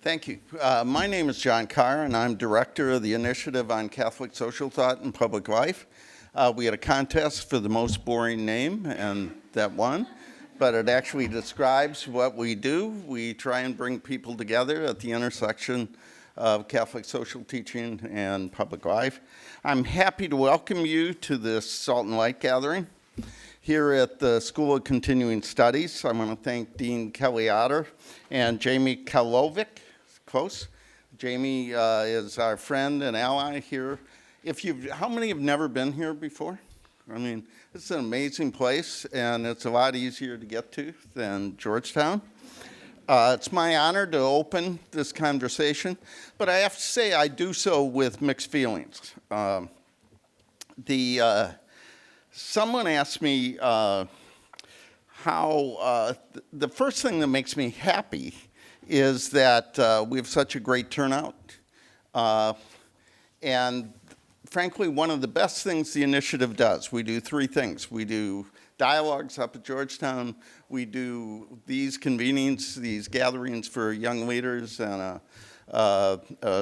Thank you. My name is John Carr, and I'm director of the Initiative on Catholic Social Thought and Public Life. We had a contest for the most boring name, and that won, but it actually describes what we do. We try and bring people together at the intersection of Catholic social teaching and public life. I'm happy to welcome you to this Salt and Light gathering here at the School of Continuing Studies. I want to thank Dean Kelly Otter and Jamie Kalovic. Close. Jamie is our friend and ally here. How many have never been here before? I mean, it's an amazing place, and it's a lot easier to get to than Georgetown. It's my honor to open this conversation, but I have to say I do so with mixed feelings. Someone asked me the first thing that makes me happy is that we have such a great turnout. And frankly, one of the best things the initiative does, we do three things. We do dialogues up at Georgetown. We do these convenings, these gatherings for young leaders and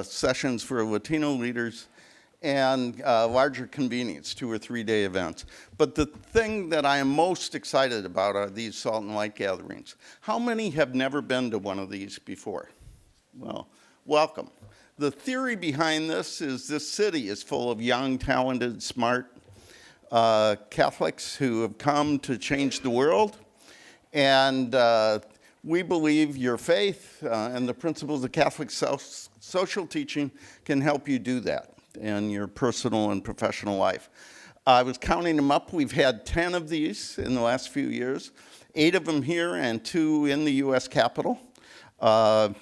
sessions for Latino leaders, and larger convenings, 2 or 3 day events. But the thing that I am most excited about are these Salt and Light gatherings. How many have never been to one of these before? Well, welcome. The theory behind this is this city is full of young, talented, smart Catholics who have come to change the world. And we believe your faith and the principles of Catholic social teaching can help you do that in your personal and professional life. I was counting them up. We've had 10 of these in the last few years, 8 of them here and 2 in the U.S. Capitol. And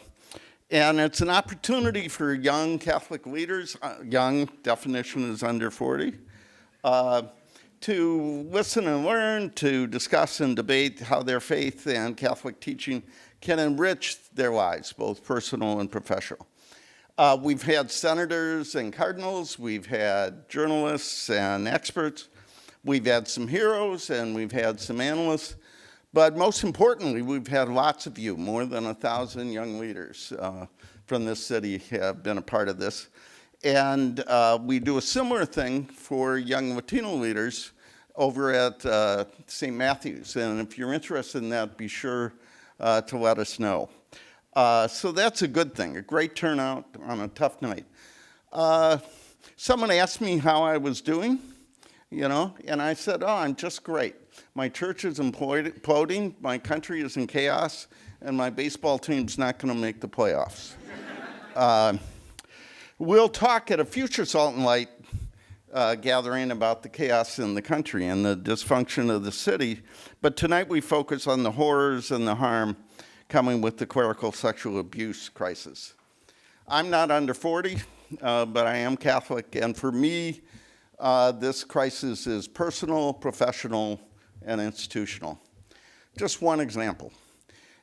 it's an opportunity for young Catholic leaders, young definition is under 40, to listen and learn, to discuss and debate how their faith and Catholic teaching can enrich their lives, both personal and professional. We've had senators and cardinals, we've had journalists and experts, we've had some heroes, and we've had some analysts, but most importantly, we've had lots of you. More than 1,000 young leaders from this city have been a part of this. And we do a similar thing for young Latino leaders over at St. Matthew's, and if you're interested in that, be sure to let us know. So that's a good thing, a great turnout on a tough night. Someone asked me how I was doing, and I said, I'm just great. My church is imploding, my country is in chaos, and my baseball team's not going to make the playoffs. We'll talk at a future Salt and Light gathering about the chaos in the country and the dysfunction of the city, but tonight we focus on the horrors and the harm coming with the clerical sexual abuse crisis. I'm not under 40, but I am Catholic, and for me, this crisis is personal, professional, and institutional. Just one example.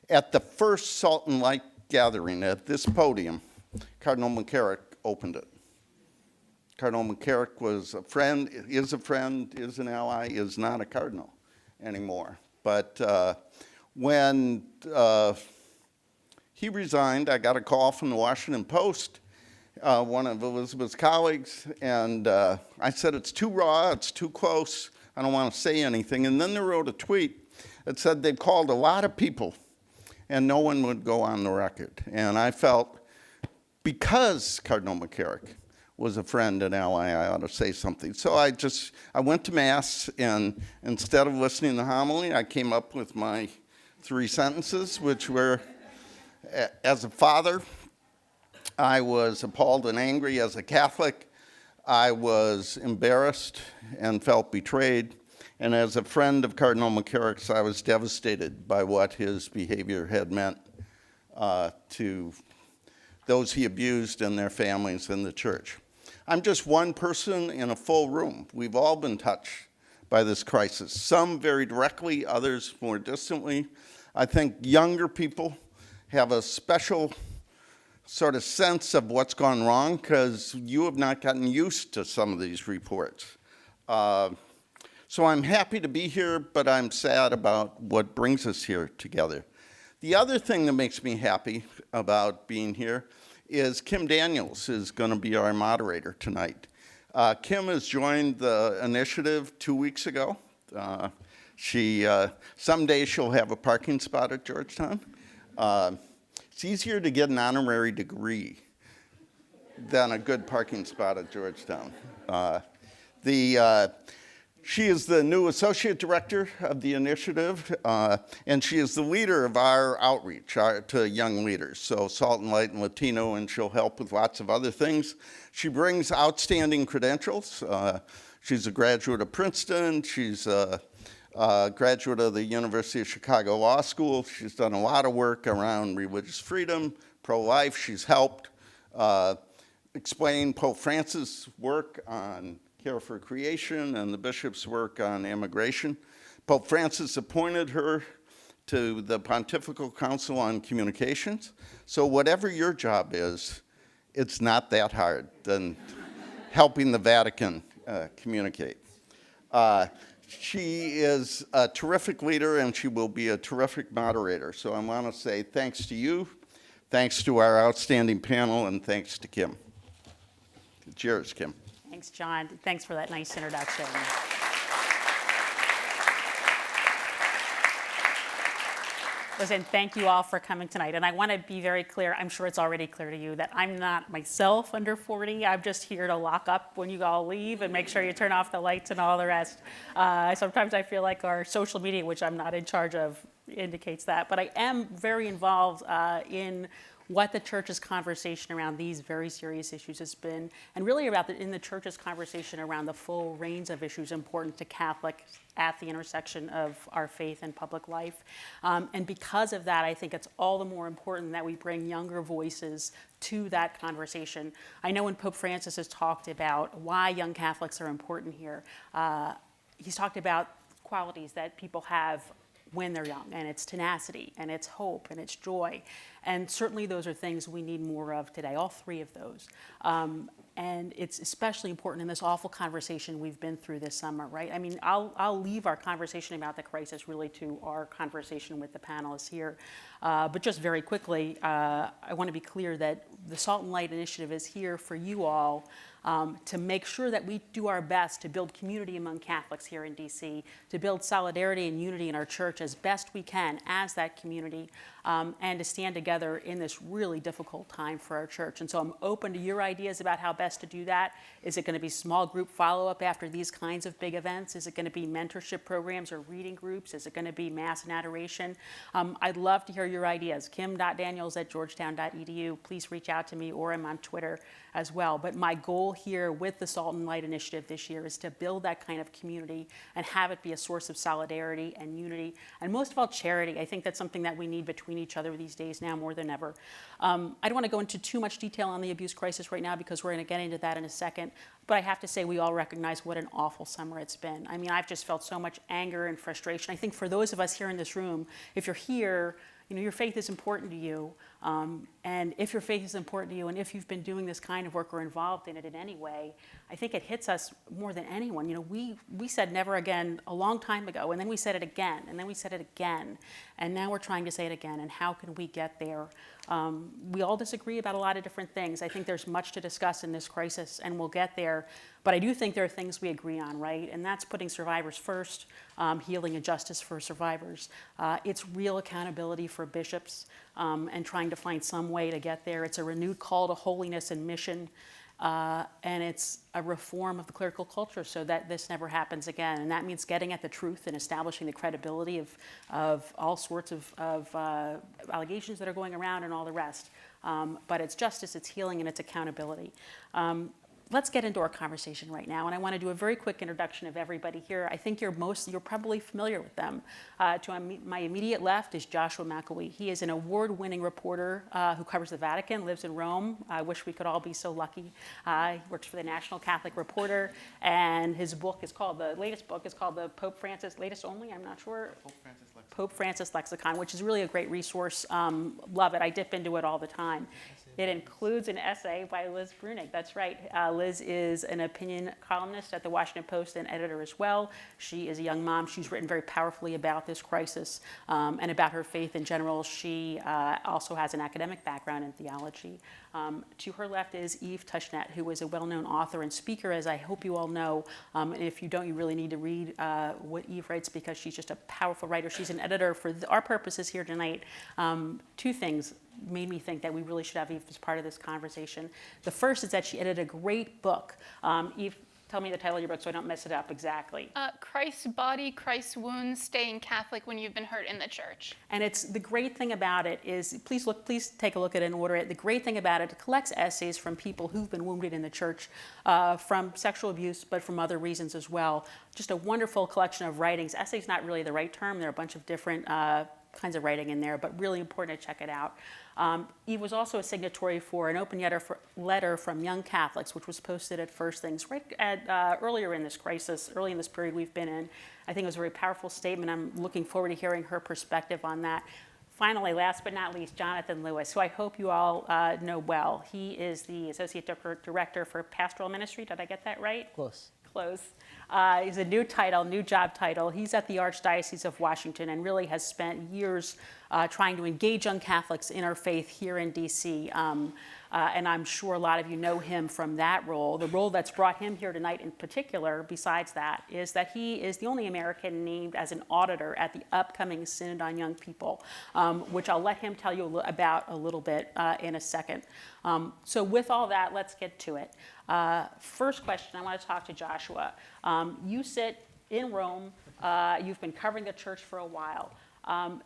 At the first Salt and Light gathering at this podium, Cardinal McCarrick opened it. Cardinal McCarrick was a friend, is an ally, is not a cardinal anymore. But when he resigned, I got a call from the Washington Post, one of Elizabeth's colleagues, and I said, it's too raw, it's too close, I don't want to say anything. And then they wrote a tweet that said they'd called a lot of people and no one would go on the record. And I felt, because Cardinal McCarrick was a friend and ally, I ought to say something. So I went to Mass, and instead of listening to the homily, I came up with my 3 sentences, which were, as a father, I was appalled and angry. As a Catholic, I was embarrassed and felt betrayed. And as a friend of Cardinal McCarrick's, I was devastated by what his behavior had meant to those he abused and their families in the church. I'm just one person in a full room. We've all been touched by this crisis, some very directly, others more distantly. I think younger people have a special sort of sense of what's gone wrong because you have not gotten used to some of these reports. So I'm happy to be here, but I'm sad about what brings us here together. The other thing that makes me happy about being here is Kim Daniels is going to be our moderator tonight. Kim has joined the initiative 2 weeks ago. Someday she'll have a parking spot at Georgetown. It's easier to get an honorary degree than a good parking spot at Georgetown. She is the new associate director of the initiative, and she is the leader of our outreach to young leaders, so Salt and Light and Latino, and she'll help with lots of other things. She brings outstanding credentials. She's a graduate of Princeton. She's a graduate of the University of Chicago Law School. She's done a lot of work around religious freedom, pro-life. She's helped explain Pope Francis' work on care for creation and the bishop's work on immigration. Pope Francis appointed her to the Pontifical Council on Communications. So whatever your job is, it's not that hard than helping the Vatican communicate. She is a terrific leader, and she will be a terrific moderator. So I want to say thanks to you, thanks to our outstanding panel, and thanks to Kim. Cheers, Kim. Thanks, John. Thanks for that nice introduction. Listen, thank you all for coming tonight. And I want to be very clear, I'm sure it's already clear to you, that I'm not myself under 40. I'm just here to lock up when you all leave and make sure you turn off the lights and all the rest. Sometimes I feel like our social media, which I'm not in charge of, indicates that. But I am very involved in what the church's conversation around these very serious issues has been, and really in the church's conversation around the full range of issues important to Catholics at the intersection of our faith and public life. And because of that, I think it's all the more important that we bring younger voices to that conversation. I know when Pope Francis has talked about why young Catholics are important here, he's talked about qualities that people have when they're young, and it's tenacity, and it's hope, and it's joy. And certainly those are things we need more of today, all three of those. And it's especially important in this awful conversation we've been through this summer, right? I mean, I'll leave our conversation about the crisis really to our conversation with the panelists here. But just very quickly, I want to be clear that the Salt and Light Initiative is here for you all to make sure that we do our best to build community among Catholics here in DC, to build solidarity and unity in our church as best we can as that community, and to stand together in this really difficult time for our church. And so I'm open to your ideas about how best to do that. Is it going to be small group follow-up after these kinds of big events? Is it going to be mentorship programs or reading groups? Is it going to be Mass and Adoration? I'd love to hear your ideas. kim.daniels@georgetown.edu. Please reach out to me, or I'm on Twitter as well. But my goal here with the Salt and Light Initiative this year is to build that kind of community and have it be a source of solidarity and unity, and most of all, charity. I think that's something that we need between each other these days now more than ever. I don't want to go into too much detail on the abuse crisis right now because we're going to get into that in a second, but I have to say we all recognize what an awful summer it's been. I mean, I've just felt so much anger and frustration. I think for those of us here in this room, if you're here, you know, your faith is important to you. And if your faith is important to you, and if you've been doing this kind of work or involved in it in any way, I think it hits us more than anyone. You know, we said never again a long time ago, and then we said it again, and then we said it again, and now we're trying to say it again, and how can we get there? We all disagree about a lot of different things. I think there's much to discuss in this crisis, and we'll get there. But I do think there are things we agree on, right? And that's putting survivors first, healing and justice for survivors. It's real accountability for bishops, and trying to find some way to get there. It's a renewed call to holiness and mission. And it's a reform of the clerical culture so that this never happens again. And that means getting at the truth and establishing the credibility of all sorts of allegations that are going around and all the rest. But it's justice, it's healing, and it's accountability. Let's get into our conversation right now, and I want to do a very quick introduction of everybody here. I think you're probably familiar with them. To my immediate left is Joshua McElwee. He is an award-winning reporter who covers the Vatican, lives in Rome. I wish we could all be so lucky. He works for the National Catholic Reporter, and his latest book is called the Pope Francis, latest only, I'm not sure. Pope Francis Lexicon, which is really a great resource. Love it. I dip into it all the time. It includes an essay by Liz Brunig. That's right. Liz is an opinion columnist at the Washington Post and editor as well. She is a young mom. She's written very powerfully about this crisis and about her faith in general. She also has an academic background in theology. To her left is Eve Tushnet, who is a well-known author and speaker, as I hope you all know. And if you don't, you really need to read what Eve writes, because she's just a powerful writer. She's an editor for our purposes here tonight. Two things made me think that we really should have Eve as part of this conversation. The first is that she edited a great book. Eve, tell me the title of your book so I don't mess it up exactly. Christ's Body, Christ's Wounds, Staying Catholic When You've Been Hurt in the Church. And it's the great thing about it is, please take a look at it and order it. The great thing about it collects essays from people who've been wounded in the church from sexual abuse, but from other reasons as well. Just a wonderful collection of writings. Essay's not really the right term. There are a bunch of different kinds of writing in there, but really important to check it out. Eve was also a signatory for an open letter from young Catholics, which was posted at First Things right earlier in this crisis, early in this period we've been in. I think it was a very powerful statement. I'm looking forward to hearing her perspective on that. Finally, last but not least, Jonathan Lewis, who I hope you all know well. He is the Associate Director for Pastoral Ministry. Did I get that right? Close. He's a new job title. He's at the Archdiocese of Washington and really has spent years trying to engage young Catholics in our faith here in D.C. And I'm sure a lot of you know him from that role. The role that's brought him here tonight in particular, besides that, is that he is the only American named as an auditor at the upcoming Synod on Young People, which I'll let him tell you about a little bit in a second. So with all that, let's get to it. First question, I want to talk to Joshua. You sit in Rome. You've been covering the church for a while.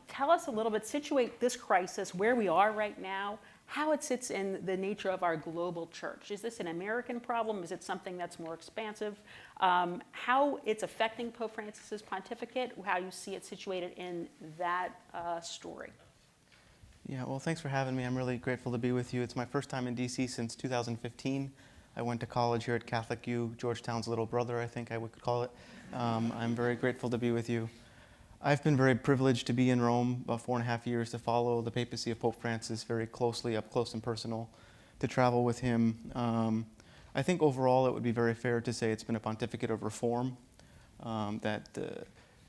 Tell us a little bit, situate this crisis, where we are right now, how it sits in the nature of our global church. Is this an American problem? Is it something that's more expansive? How it's affecting Pope Francis's pontificate, how you see it situated in that story. Yeah, well, thanks for having me. I'm really grateful to be with you. It's my first time in D.C. since 2015. I went to college here at Catholic U, Georgetown's little brother, I think I would call it. I'm very grateful to be with you. I've been very privileged to be in Rome about 4.5 years, to follow the papacy of Pope Francis very closely, up close and personal, to travel with him. I think overall it would be very fair to say it's been a pontificate of reform,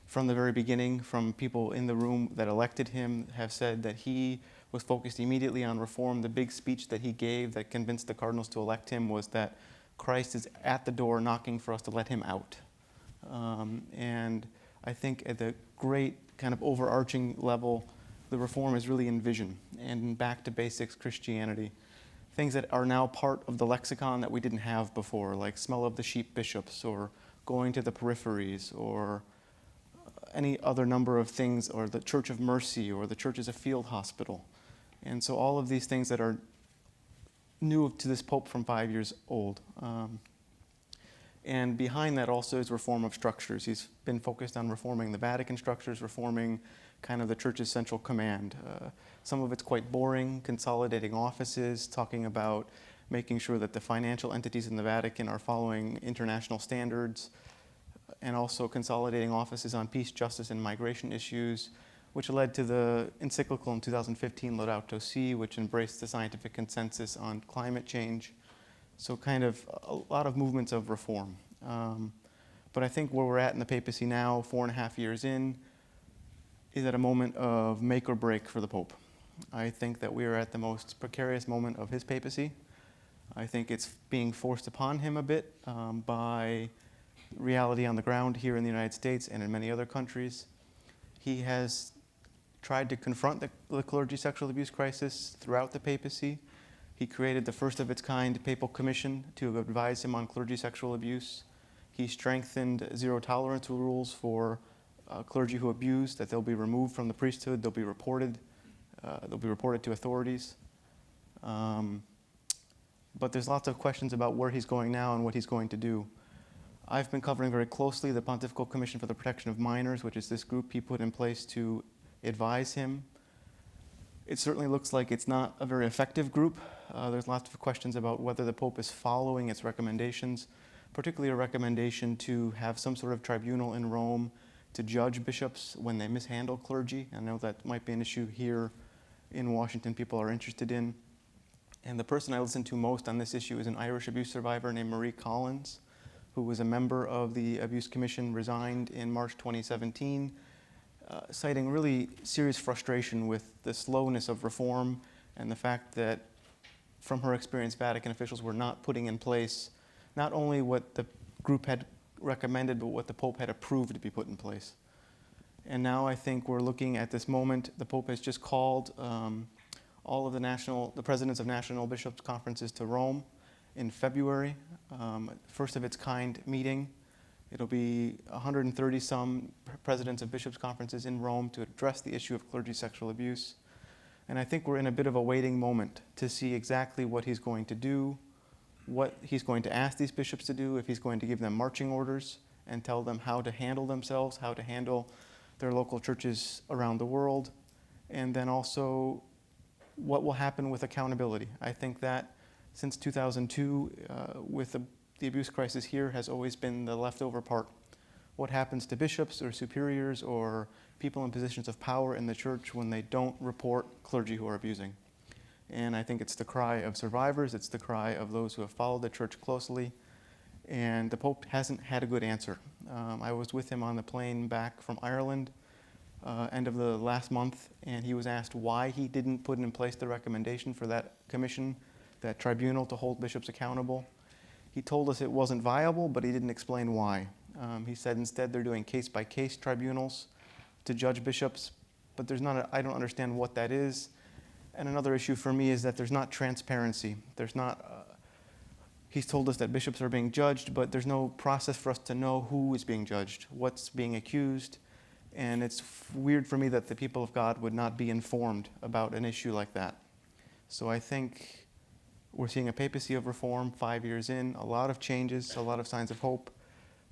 from the very beginning, from people in the room that elected him have said that he was focused immediately on reform. The big speech that he gave that convinced the cardinals to elect him was that Christ is at the door knocking for us to let him out. And I think at the great kind of overarching level, the reform is really in vision and back to basics Christianity. Things that are now part of the lexicon that we didn't have before, like smell of the sheep bishops, or going to the peripheries, or any other number of things, or the Church of Mercy, or the Church as a field hospital. And so all of these things that are new to this Pope from 5 years old. And behind that also is reform of structures. He's been focused on reforming the Vatican structures, reforming kind of the Church's central command. Some of it's quite boring, consolidating offices, talking about making sure that the financial entities in the Vatican are following international standards, and also consolidating offices on peace, justice, and migration issues, which led to the encyclical in 2015, Laudato Si', which embraced the scientific consensus on climate change. So kind of a lot of movements of reform. But I think where we're at in the papacy now, 4.5 years in, is at a moment of make or break for the Pope. I think that we are at the most precarious moment of his papacy. I think it's being forced upon him a bit by reality on the ground here in the United States and in many other countries. He has tried to confront the clergy sexual abuse crisis throughout the papacy. He created the first of its kind papal commission to advise him on clergy sexual abuse. He strengthened zero tolerance rules for clergy who abuse, that they'll be removed from the priesthood, they'll be reported to authorities. But there's lots of questions about where he's going now and what he's going to do. I've been covering very closely the Pontifical Commission for the Protection of Minors, which is this group he put in place to advise him. It certainly looks like it's not a very effective group. There's lots of questions about whether the Pope is following its recommendations, particularly a recommendation to have some sort of tribunal in Rome to judge bishops when they mishandle clergy. I know that might be an issue here in Washington people are interested in. And the person I listen to most on this issue is an Irish abuse survivor named Marie Collins, who was a member of the Abuse Commission, resigned in March 2017, citing really serious frustration with the slowness of reform and the fact that, from her experience, Vatican officials were not putting in place not only what the group had recommended, but what the Pope had approved to be put in place. And now I think we're looking at this moment. The Pope has just called all of the presidents of national bishops' conferences to Rome in February, first of its kind meeting. It'll be 130 some presidents of bishops' conferences in Rome to address the issue of clergy sexual abuse. And I think we're in a bit of a waiting moment to see exactly what he's going to do, what he's going to ask these bishops to do, if he's going to give them marching orders and tell them how to handle themselves, how to handle their local churches around the world, and then also what will happen with accountability. I think that since 2002, with the abuse crisis here, has always been the leftover part. What happens to bishops or superiors or people in positions of power in the church when they don't report clergy who are abusing? And I think it's the cry of survivors, it's the cry of those who have followed the church closely, and the Pope hasn't had a good answer. I was with him on the plane back from Ireland end of the last month, and he was asked why he didn't put in place the recommendation for that commission, that tribunal to hold bishops accountable. He told us it wasn't viable, but he didn't explain why. He said instead they're doing case-by-case tribunals to judge bishops, but I don't understand what that is. And another issue for me is that there's not transparency. He's told us that bishops are being judged, but there's no process for us to know who is being judged, what's being accused. And it's weird for me that the people of God would not be informed about an issue like that. So I think we're seeing a papacy of reform 5 years in, a lot of changes, a lot of signs of hope,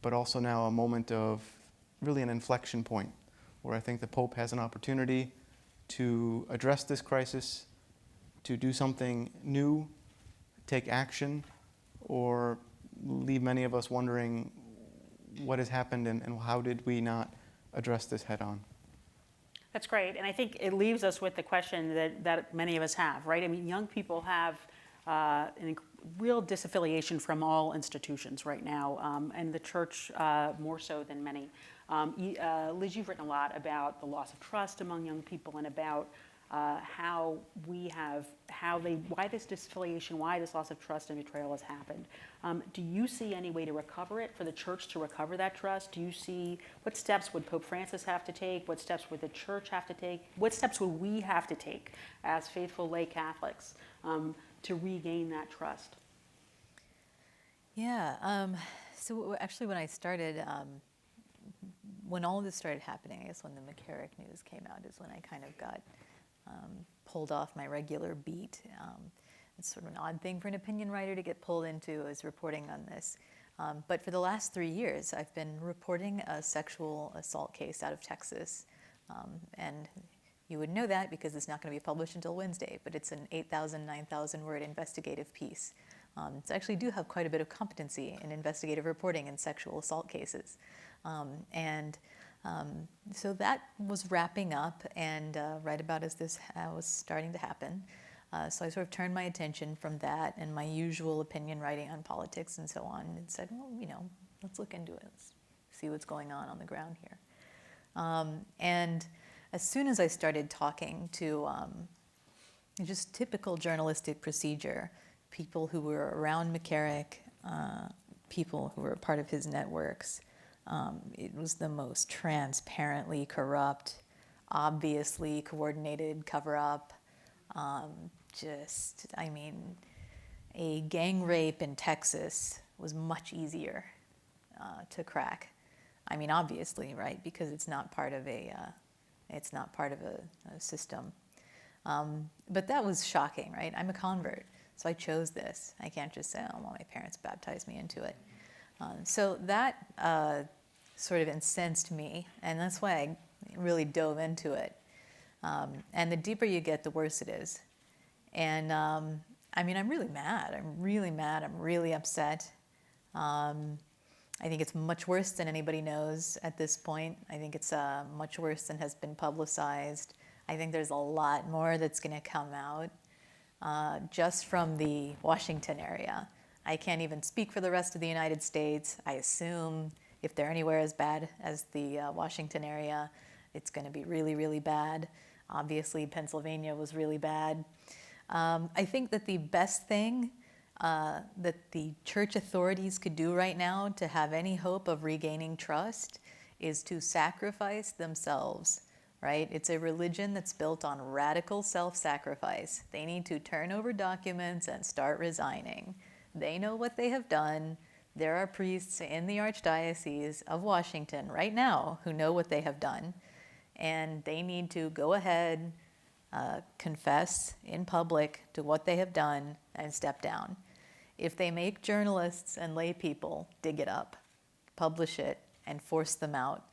but also now a moment of really an inflection point where I think the Pope has an opportunity to address this crisis, to do something new, take action, or leave many of us wondering what has happened and how did we not address this head on. That's great, and I think it leaves us with the question that many of us have, right? I mean, young people have real disaffiliation from all institutions right now, and the church more so than many. Liz, you've written a lot about the loss of trust among young people and about why this disaffiliation, why this loss of trust and betrayal has happened. Do you see any way to recover it, for the church to recover that trust? Do you see, what steps would Pope Francis have to take? What steps would the church have to take? What steps would we have to take as faithful lay Catholics to regain that trust? Yeah, so actually when I started, when all of this started happening, I guess when the McCarrick news came out is when I kind of got pulled off my regular beat. It's sort of an odd thing for an opinion writer to get pulled into, is reporting on this. But for the last 3 years, I've been reporting a sexual assault case out of Texas. And you would know that because it's not going to be published until Wednesday, but it's an 8,000, 9,000 word investigative piece. So I actually do have quite a bit of competency in investigative reporting in sexual assault cases. So that was wrapping up, and right about as this was starting to happen. So I sort of turned my attention from that and my usual opinion writing on politics and so on, and said, well, let's look into it. Let's see what's going on the ground here. And as soon as I started talking to just typical journalistic procedure, people who were around McCarrick, people who were part of his networks, it was the most transparently corrupt, obviously coordinated cover-up. A gang rape in Texas was much easier to crack. I mean, obviously, right, because it's not part of a system. But that was shocking, right? I'm a convert, so I chose this. I can't just say, oh, well, my parents baptized me into it. So that sort of incensed me, and that's why I really dove into it. And the deeper you get, the worse it is. And I'm really mad. I'm really upset. I think it's much worse than anybody knows at this point. I think it's much worse than has been publicized. I think there's a lot more that's going to come out. just from the Washington area. I can't even speak for the rest of the United States. I assume if they're anywhere as bad as the Washington area, it's going to be really, really bad. Obviously, Pennsylvania was really bad. I think that the best thing that the church authorities could do right now to have any hope of regaining trust is to sacrifice themselves, right? It's a religion that's built on radical self-sacrifice. They need to turn over documents and start resigning. They know what they have done. There are priests in the Archdiocese of Washington right now who know what they have done, and they need to go ahead, confess in public to what they have done, and step down. If they make journalists and lay people dig it up, publish it, and force them out,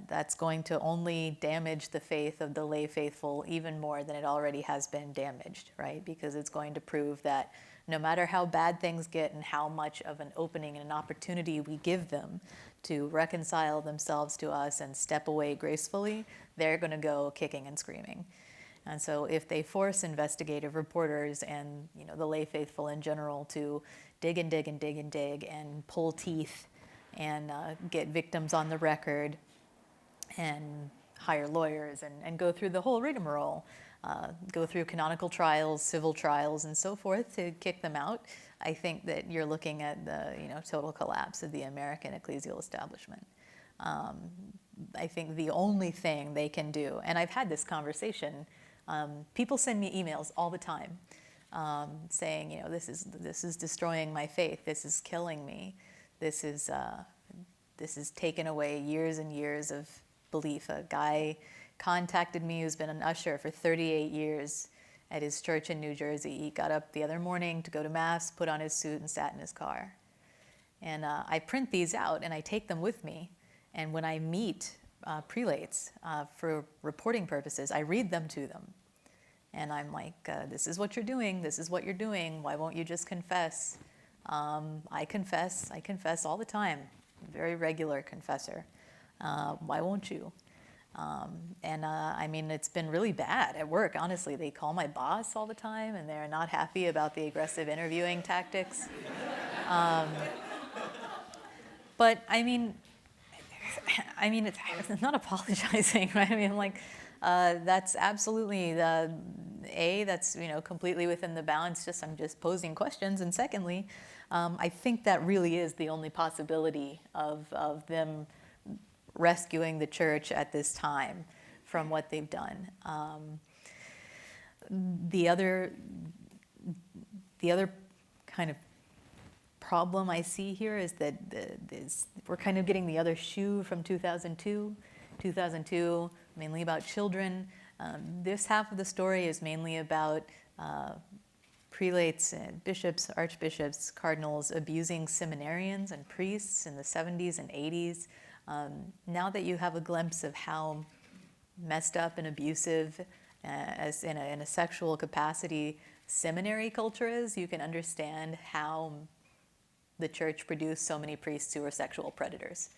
that's going to only damage the faith of the lay faithful even more than it already has been damaged, right? Because it's going to prove that no matter how bad things get and how much of an opening and an opportunity we give them to reconcile themselves to us and step away gracefully, they're going to go kicking and screaming. And so if they force investigative reporters and the lay faithful in general to dig and dig and dig and dig and pull teeth and get victims on the record and hire lawyers and go through the whole rigmarole, go through canonical trials, civil trials, and so forth to kick them out, I think that you're looking at the total collapse of the American ecclesial establishment. I think the only thing they can do, and I've had this conversation, people send me emails all the time saying, this is destroying my faith, this is killing me, this is taken away years and years of belief. A guy contacted me who's been an usher for 38 years at his church in New Jersey. He got up the other morning to go to Mass, put on his suit, and sat in his car. And I print these out, and I take them with me. And when I meet prelates for reporting purposes, I read them to them. And I'm like, this is what you're doing. This is what you're doing. Why won't you just confess? I confess all the time. Very regular confessor. Why won't you? I mean, it's been really bad at work, honestly. They call my boss all the time, and they're not happy about the aggressive interviewing tactics. But I mean, it's not apologizing, right? I mean, that's absolutely that's completely within the bounds. I'm just posing questions, and secondly, I think that really is the only possibility of them rescuing the church at this time from what they've done. The other kind of problem I see here is that we're kind of getting the other shoe from 2002. 2002, mainly about children. This half of the story is mainly about prelates and bishops, archbishops, cardinals abusing seminarians and priests in the 70s and 80s. Now that you have a glimpse of how messed up and abusive, as in a sexual capacity, seminary culture is, you can understand how the church produced so many priests who are sexual predators.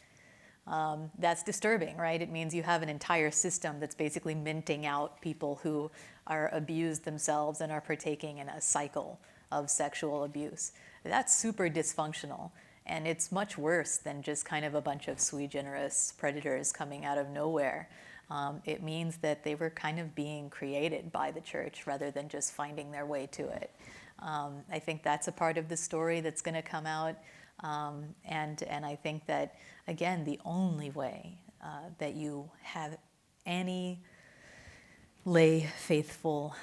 That's disturbing, right? It means you have an entire system that's basically minting out people who are abused themselves and are partaking in a cycle of sexual abuse. That's super dysfunctional. And it's much worse than just kind of a bunch of sui generis predators coming out of nowhere. It means that they were kind of being created by the church rather than just finding their way to it. I think that's a part of the story that's going to come out. And I think that, again, the only way that you have any lay faithful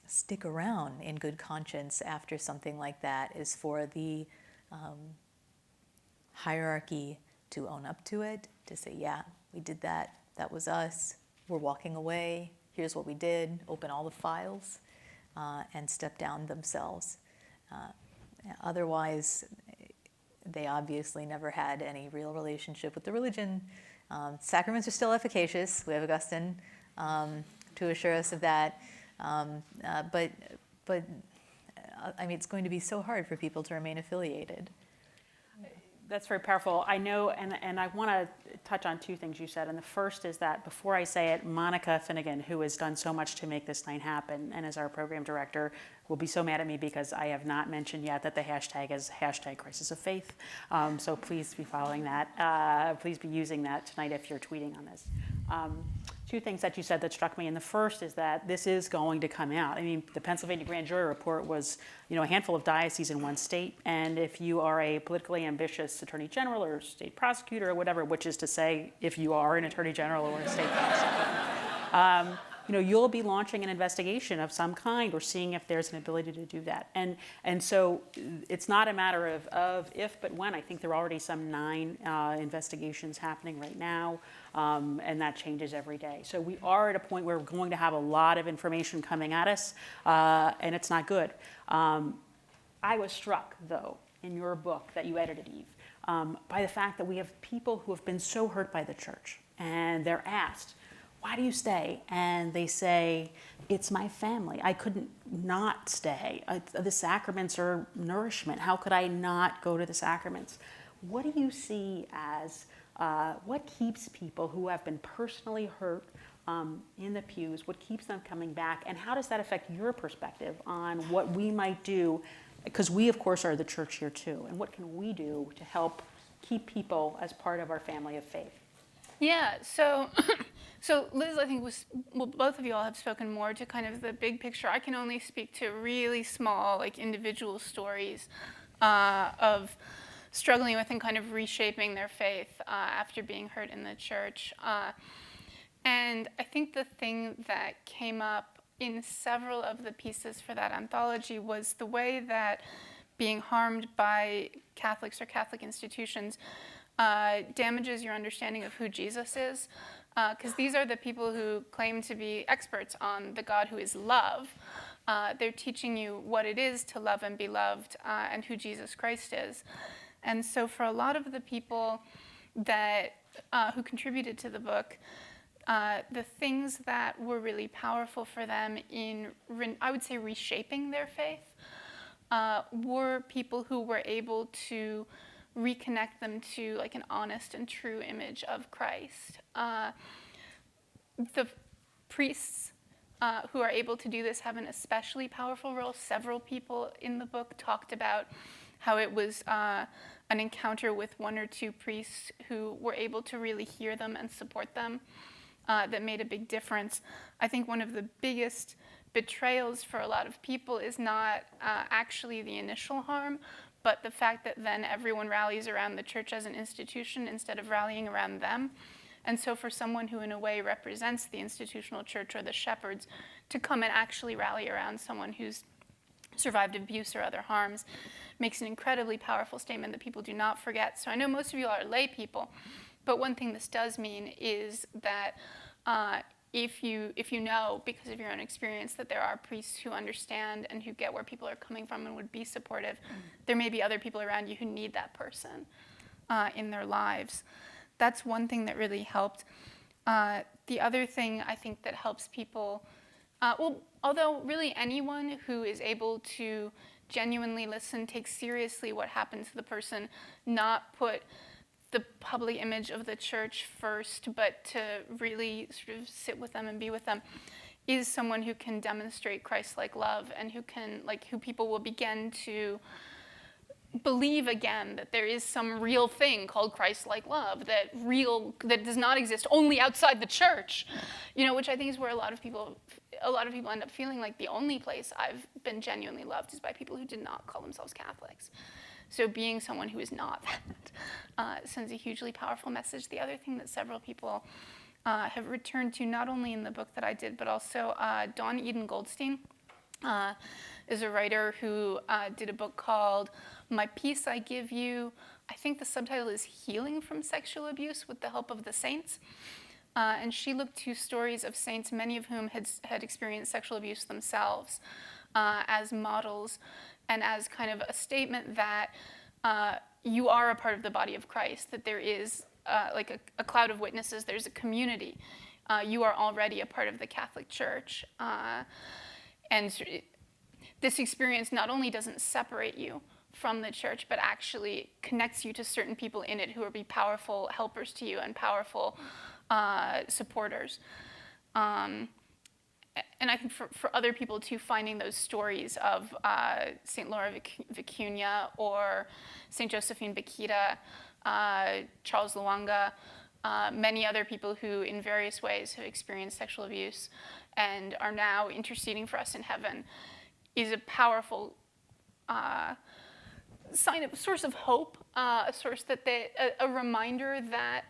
stick around in good conscience after something like that is for the hierarchy to own up to it, to say, yeah, we did that, that was us, we're walking away, here's what we did, open all the files, and step down themselves. Otherwise, they obviously never had any real relationship with the religion. Sacraments are still efficacious. We have Augustine to assure us of that. But I mean, it's going to be so hard for people to remain affiliated. That's very powerful. I know, and I want to touch on two things you said. And the first is that before I say it, Monica Finnegan, who has done so much to make this night happen and is our program director, will be so mad at me because I have not mentioned yet that the hashtag is hashtag Crisis of Faith. So please be following that. Please be using that tonight if you're tweeting on this. Two things that you said that struck me, and the first is that this is going to come out. I mean, the Pennsylvania Grand Jury Report was, a handful of dioceses in one state, and if you are a politically ambitious attorney general or state prosecutor or whatever, which is to say, if you are an attorney general or a state prosecutor, you'll be launching an investigation of some kind or seeing if there's an ability to do that. And so it's not a matter of if, but when. I think there are already some 9 investigations happening right now, and that changes every day. So we are at a point where we're going to have a lot of information coming at us, and it's not good. I was struck, though, in your book that you edited, Eve, by the fact that we have people who have been so hurt by the church, and they're asked, why do you stay? And they say, it's my family. I couldn't not stay. The sacraments are nourishment. How could I not go to the sacraments? What do you see as what keeps people who have been personally hurt in the pews, what keeps them coming back, and how does that affect your perspective on what we might do? Because we, of course, are the church here too. And what can we do to help keep people as part of our family of faith? Yeah, so Liz, I think both of you all have spoken more to kind of the big picture. I can only speak to really small, individual stories of struggling with and kind of reshaping their faith after being hurt in the church. And I think the thing that came up in several of the pieces for that anthology was the way that being harmed by Catholics or Catholic institutions damages your understanding of who Jesus is, because these are the people who claim to be experts on the God who is love. They're teaching you what it is to love and be loved, and who Jesus Christ is. And so for a lot of the people that who contributed to the book, the things that were really powerful for them in, I would say, reshaping their faith, were people who were able to reconnect them to an honest and true image of Christ. The priests who are able to do this have an especially powerful role. Several people in the book talked about how it was an encounter with 1 or 2 priests who were able to really hear them and support them that made a big difference. I think one of the biggest betrayals for a lot of people is not actually the initial harm, but the fact that then everyone rallies around the church as an institution instead of rallying around them. And so for someone who in a way represents the institutional church or the shepherds to come and actually rally around someone who's survived abuse or other harms makes an incredibly powerful statement that people do not forget. So I know most of you are lay people, but one thing this does mean is that if you know, because of your own experience, that there are priests who understand and who get where people are coming from and would be supportive, there may be other people around you who need that person in their lives. That's one thing that really helped. The other thing I think that helps people, although really anyone who is able to genuinely listen, take seriously what happened to the person, not put the public image of the church first, but to really sort of sit with them and be with them, is someone who can demonstrate Christ-like love and who people will begin to believe again that there is some real thing called Christ-like love that does not exist only outside the church, which I think is where a lot of people end up feeling like the only place I've been genuinely loved is by people who did not call themselves Catholics. So being someone who is not that sends a hugely powerful message. The other thing that several people have returned to, not only in the book that I did, but also Dawn Eden Goldstein is a writer who did a book called My Peace I Give You. I think the subtitle is Healing from Sexual Abuse with the Help of the Saints. And she looked to stories of saints, many of whom had experienced sexual abuse themselves, as models and as kind of a statement that you are a part of the body of Christ, that there is a cloud of witnesses, there's a community. You are already a part of the Catholic Church. And this experience not only doesn't separate you from the church, but actually connects you to certain people in it who will be powerful helpers to you and powerful supporters. And I think for other people too, finding those stories of St. Laura Vicuña or St. Josephine Bakita, Charles Luanga, many other people who in various ways have experienced sexual abuse and are now interceding for us in heaven is a powerful source of hope, a source that a reminder that,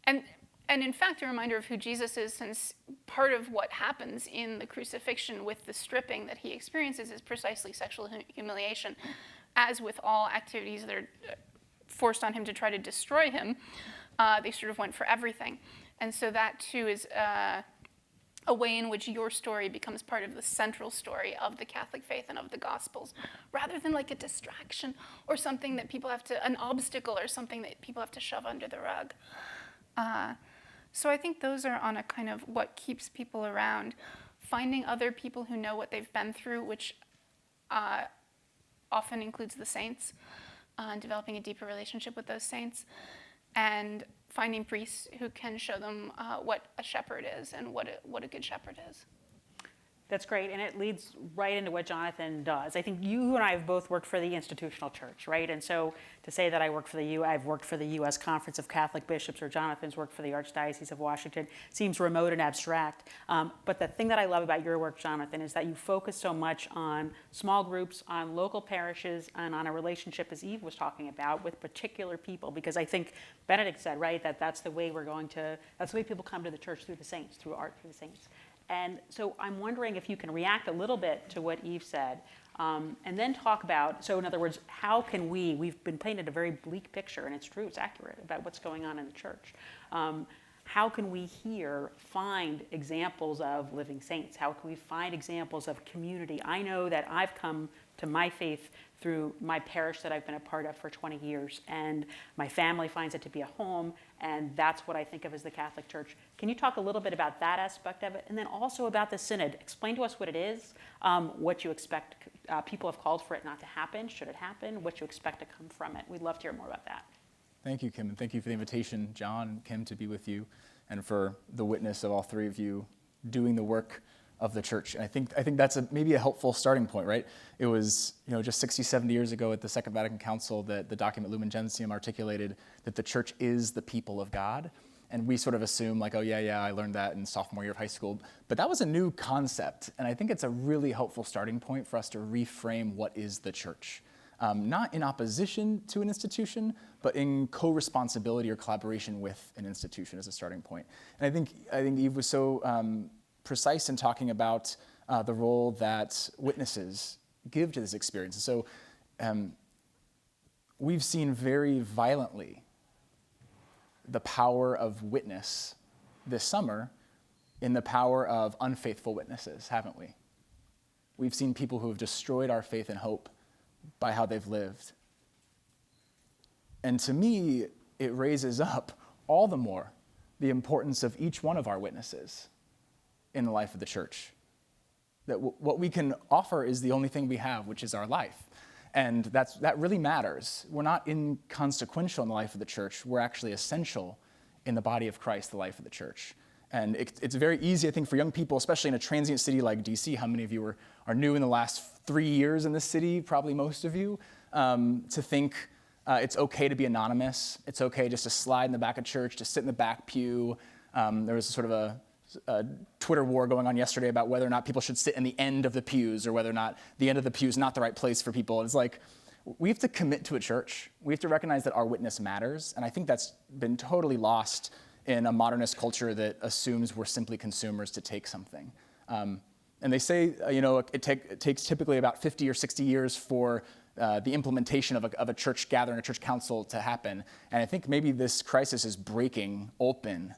and in fact, a reminder of who Jesus is, since part of what happens in the crucifixion with the stripping that he experiences is precisely sexual humiliation. As with all activities that are forced on him to try to destroy him, they sort of went for everything. And so that too is a way in which your story becomes part of the central story of the Catholic faith and of the Gospels, rather than like a distraction or something that people have to, an obstacle or something that people have to shove under the rug. So I think those are on a kind of what keeps people around. Finding other people who know what they've been through, which often includes the saints, and developing a deeper relationship with those saints, and finding priests who can show them what a shepherd is and what a good shepherd is. That's great, and it leads right into what Jonathan does. I think you and I have both worked for the institutional church, right? And so to say that I've worked for the U.S. Conference of Catholic Bishops, or Jonathan's worked for the Archdiocese of Washington, seems remote and abstract. But the thing that I love about your work, Jonathan, is that you focus so much on small groups, on local parishes, and on a relationship, as Eve was talking about, with particular people. Because I think Benedict said, right, that's the way that's the way people come to the church, through the saints, through art, through the saints. And so I'm wondering if you can react a little bit to what Eve said, and then talk about, so in other words, how can we've been painted a very bleak picture, and it's true, it's accurate, about what's going on in the church. How can we here find examples of living saints? How can we find examples of community? I know that I've come to my faith through my parish that I've been a part of for 20 years, and my family finds it to be a home, and that's what I think of as the Catholic Church. Can you talk a little bit about that aspect of it, and then also about the Synod? Explain to us what it is, what you expect. People have called for it not to happen. Should it happen? What you expect to come from it? We'd love to hear more about that. Thank you, Kim, and thank you for the invitation, John and Kim, to be with you, and for the witness of all three of you doing the work of the church. And I think that's maybe a helpful starting point, right? It was, just 60, 70 years ago at the Second Vatican Council that the document Lumen Gentium articulated that the church is the people of God. And we sort of assume like, oh yeah, I learned that in sophomore year of high school. But that was a new concept. And I think it's a really helpful starting point for us to reframe what is the church. Not in opposition to an institution, but in co-responsibility or collaboration with an institution as a starting point. And I think Eve was so precise in talking about the role that witnesses give to this experience. And so we've seen very violently the power of witness this summer in the power of unfaithful witnesses, haven't we? We've seen people who have destroyed our faith and hope by how they've lived. And to me, it raises up all the more the importance of each one of our witnesses in the life of the church. That what we can offer is the only thing we have, which is our life. And that really matters. We're not inconsequential in the life of the church. We're actually essential in the body of Christ, the life of the church. And it's very easy, I think, for young people, especially in a transient city like DC. How many of you are new in the last 3 years in this city? Probably most of you. To think it's okay to be anonymous. It's okay just to slide in the back of church, to sit in the back pew. There was sort of a Twitter war going on yesterday about whether or not people should sit in the end of the pews or whether or not the end of the pew is not the right place for people. And it's like, we have to commit to a church. We have to recognize that our witness matters. And I think that's been totally lost in a modernist culture that assumes we're simply consumers to take something. And they say, it takes typically about 50 or 60 years for the implementation of a church gathering, a church council to happen. And I think maybe this crisis is breaking open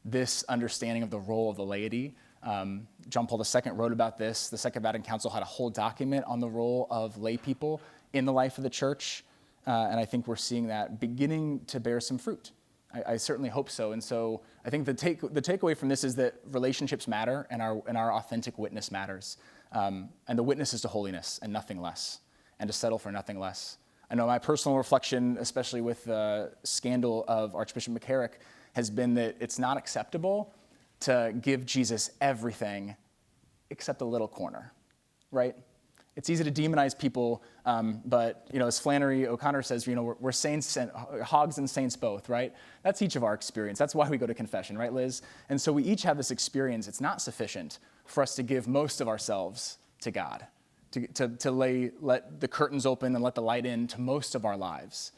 this understanding of the role of the laity. John Paul II wrote about this. The Second Vatican Council had a whole document on the role of lay people in the life of the church. And I think we're seeing that beginning to bear some fruit. I certainly hope so. And so I think the takeaway from this is that relationships matter and our authentic witness matters. And the witness is to holiness and nothing less. and to settle for nothing less. I know my personal reflection, especially with the scandal of Archbishop McCarrick, has been that it's not acceptable to give Jesus everything except a little corner, right? It's easy to demonize people, but as Flannery O'Connor says, we're saints and hogs and saints both, right? That's each of our experience. That's why we go to confession, right, Liz? And so we each have this experience. It's not sufficient for us to give most of ourselves to God, to let the curtains open and let the light in to most of our lives,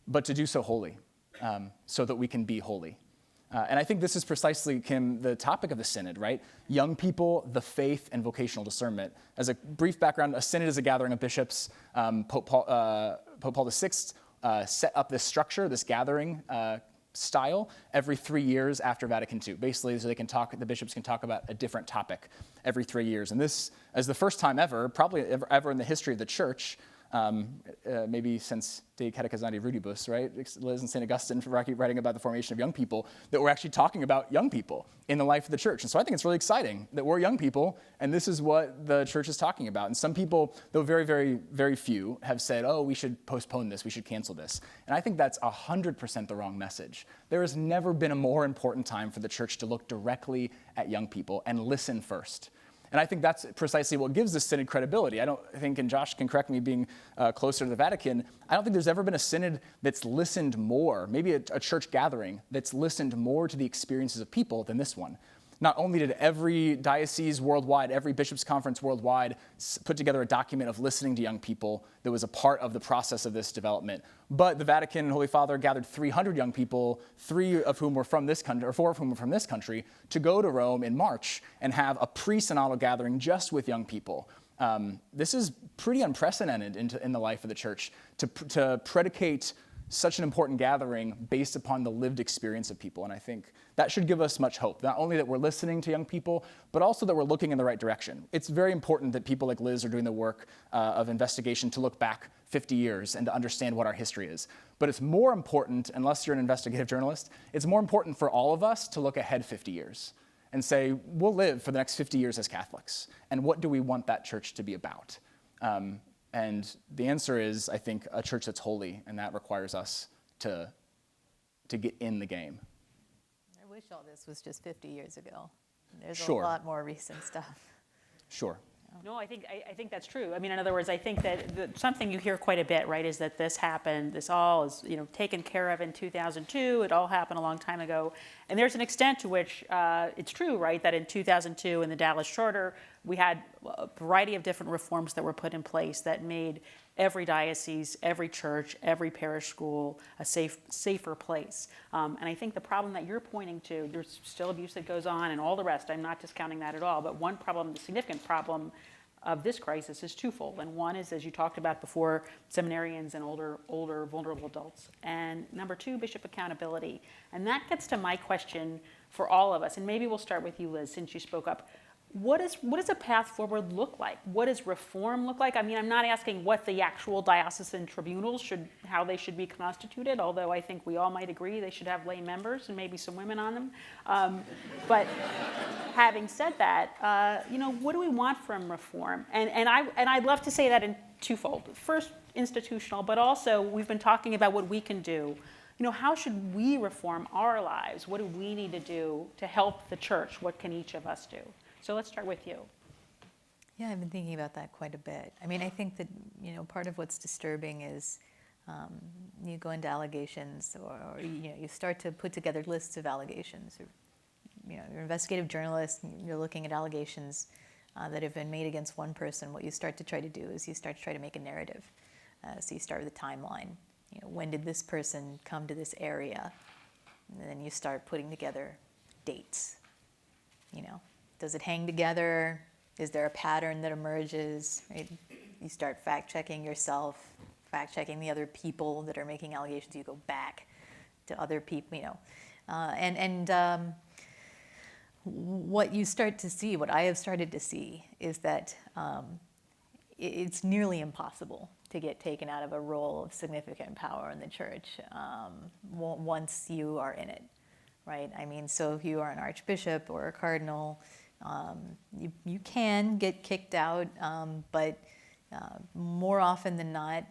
but to do so wholly, so that we can be holy. And I think this is precisely, Kim, the topic of the Synod, right? Young people, the faith, and vocational discernment. As a brief background, a Synod is a gathering of bishops. Pope Paul VI set up this structure, this gathering style, every 3 years after Vatican II. Basically, so the bishops can talk about a different topic every 3 years. And this is the first time ever, probably ever in the history of the church, maybe since De Catechizandi Rudibus, right? Liz and St. Augustine writing about the formation of young people, that we're actually talking about young people in the life of the church. And so I think it's really exciting that we're young people, and this is what the church is talking about. And some people, though very, very, very few, have said, oh, we should postpone this, we should cancel this. And I think that's 100% the wrong message. There has never been a more important time for the church to look directly at young people and listen first. And I think that's precisely what gives this synod credibility. I don't think, and Josh can correct me being closer to the Vatican, I don't think there's ever been a synod that's listened more, maybe a church gathering, that's listened more to the experiences of people than this one. Not only did every diocese worldwide, every bishops' conference worldwide put together a document of listening to young people that was a part of the process of this development, but the Vatican and Holy Father gathered 300 young people, 4 of whom were from this country, to go to Rome in March and have a pre-synodal gathering just with young people. This is pretty unprecedented in the life of the church to predicate such an important gathering based upon the lived experience of people. And I think that should give us much hope, not only that we're listening to young people, but also that we're looking in the right direction. It's very important that people like Liz are doing the work of investigation to look back 50 years and to understand what our history is. But it's more important, unless you're an investigative journalist, it's more important for all of us to look ahead 50 years and say, we'll live for the next 50 years as Catholics. And what do we want that church to be about? And the answer is, I think, a church that's holy, and that requires us to get in the game. I wish all this was just 50 years ago. There's Sure. a lot more recent stuff. Sure. No, I think that's true. I mean, in other words, I think that something you hear quite a bit, right, is that this happened, this all is, taken care of in 2002. It all happened a long time ago. And there's an extent to which it's true, right, that in 2002 in the Dallas Charter, we had a variety of different reforms that were put in place that made every diocese, every church, every parish school a safer place. And I think the problem that you're pointing to, there's still abuse that goes on and all the rest. I'm not discounting that at all. But one problem, the significant problem of this crisis is twofold. And one is, as you talked about before, seminarians and older vulnerable adults. And number two, bishop accountability. And that gets to my question for all of us. And maybe we'll start with you, Liz, since you spoke up. What does a path forward look like? What does reform look like? I mean, I'm not asking what the actual diocesan tribunals how they should be constituted, although I think we all might agree they should have lay members and maybe some women on them. But having said that, what do we want from reform? And I'd love to say that in twofold. First, institutional, but also we've been talking about what we can do. How should we reform our lives? What do we need to do to help the church? What can each of us do? So let's start with you. Yeah, I've been thinking about that quite a bit. I mean, I think that, part of what's disturbing is you go into allegations or you start to put together lists of allegations. Or, you're an investigative journalist, and you're looking at allegations that have been made against one person. What you start to try to do is you start to try to make a narrative. So you start with a timeline. When did this person come to this area? And then you start putting together dates. Does it hang together? Is there a pattern that emerges? Right? You start fact-checking yourself, fact-checking the other people that are making allegations. You go back to other people, what you start to see, what I have started to see, is that it's nearly impossible to get taken out of a role of significant power in the church once you are in it, right? I mean, so if you are an archbishop or a cardinal, you can get kicked out, but more often than not,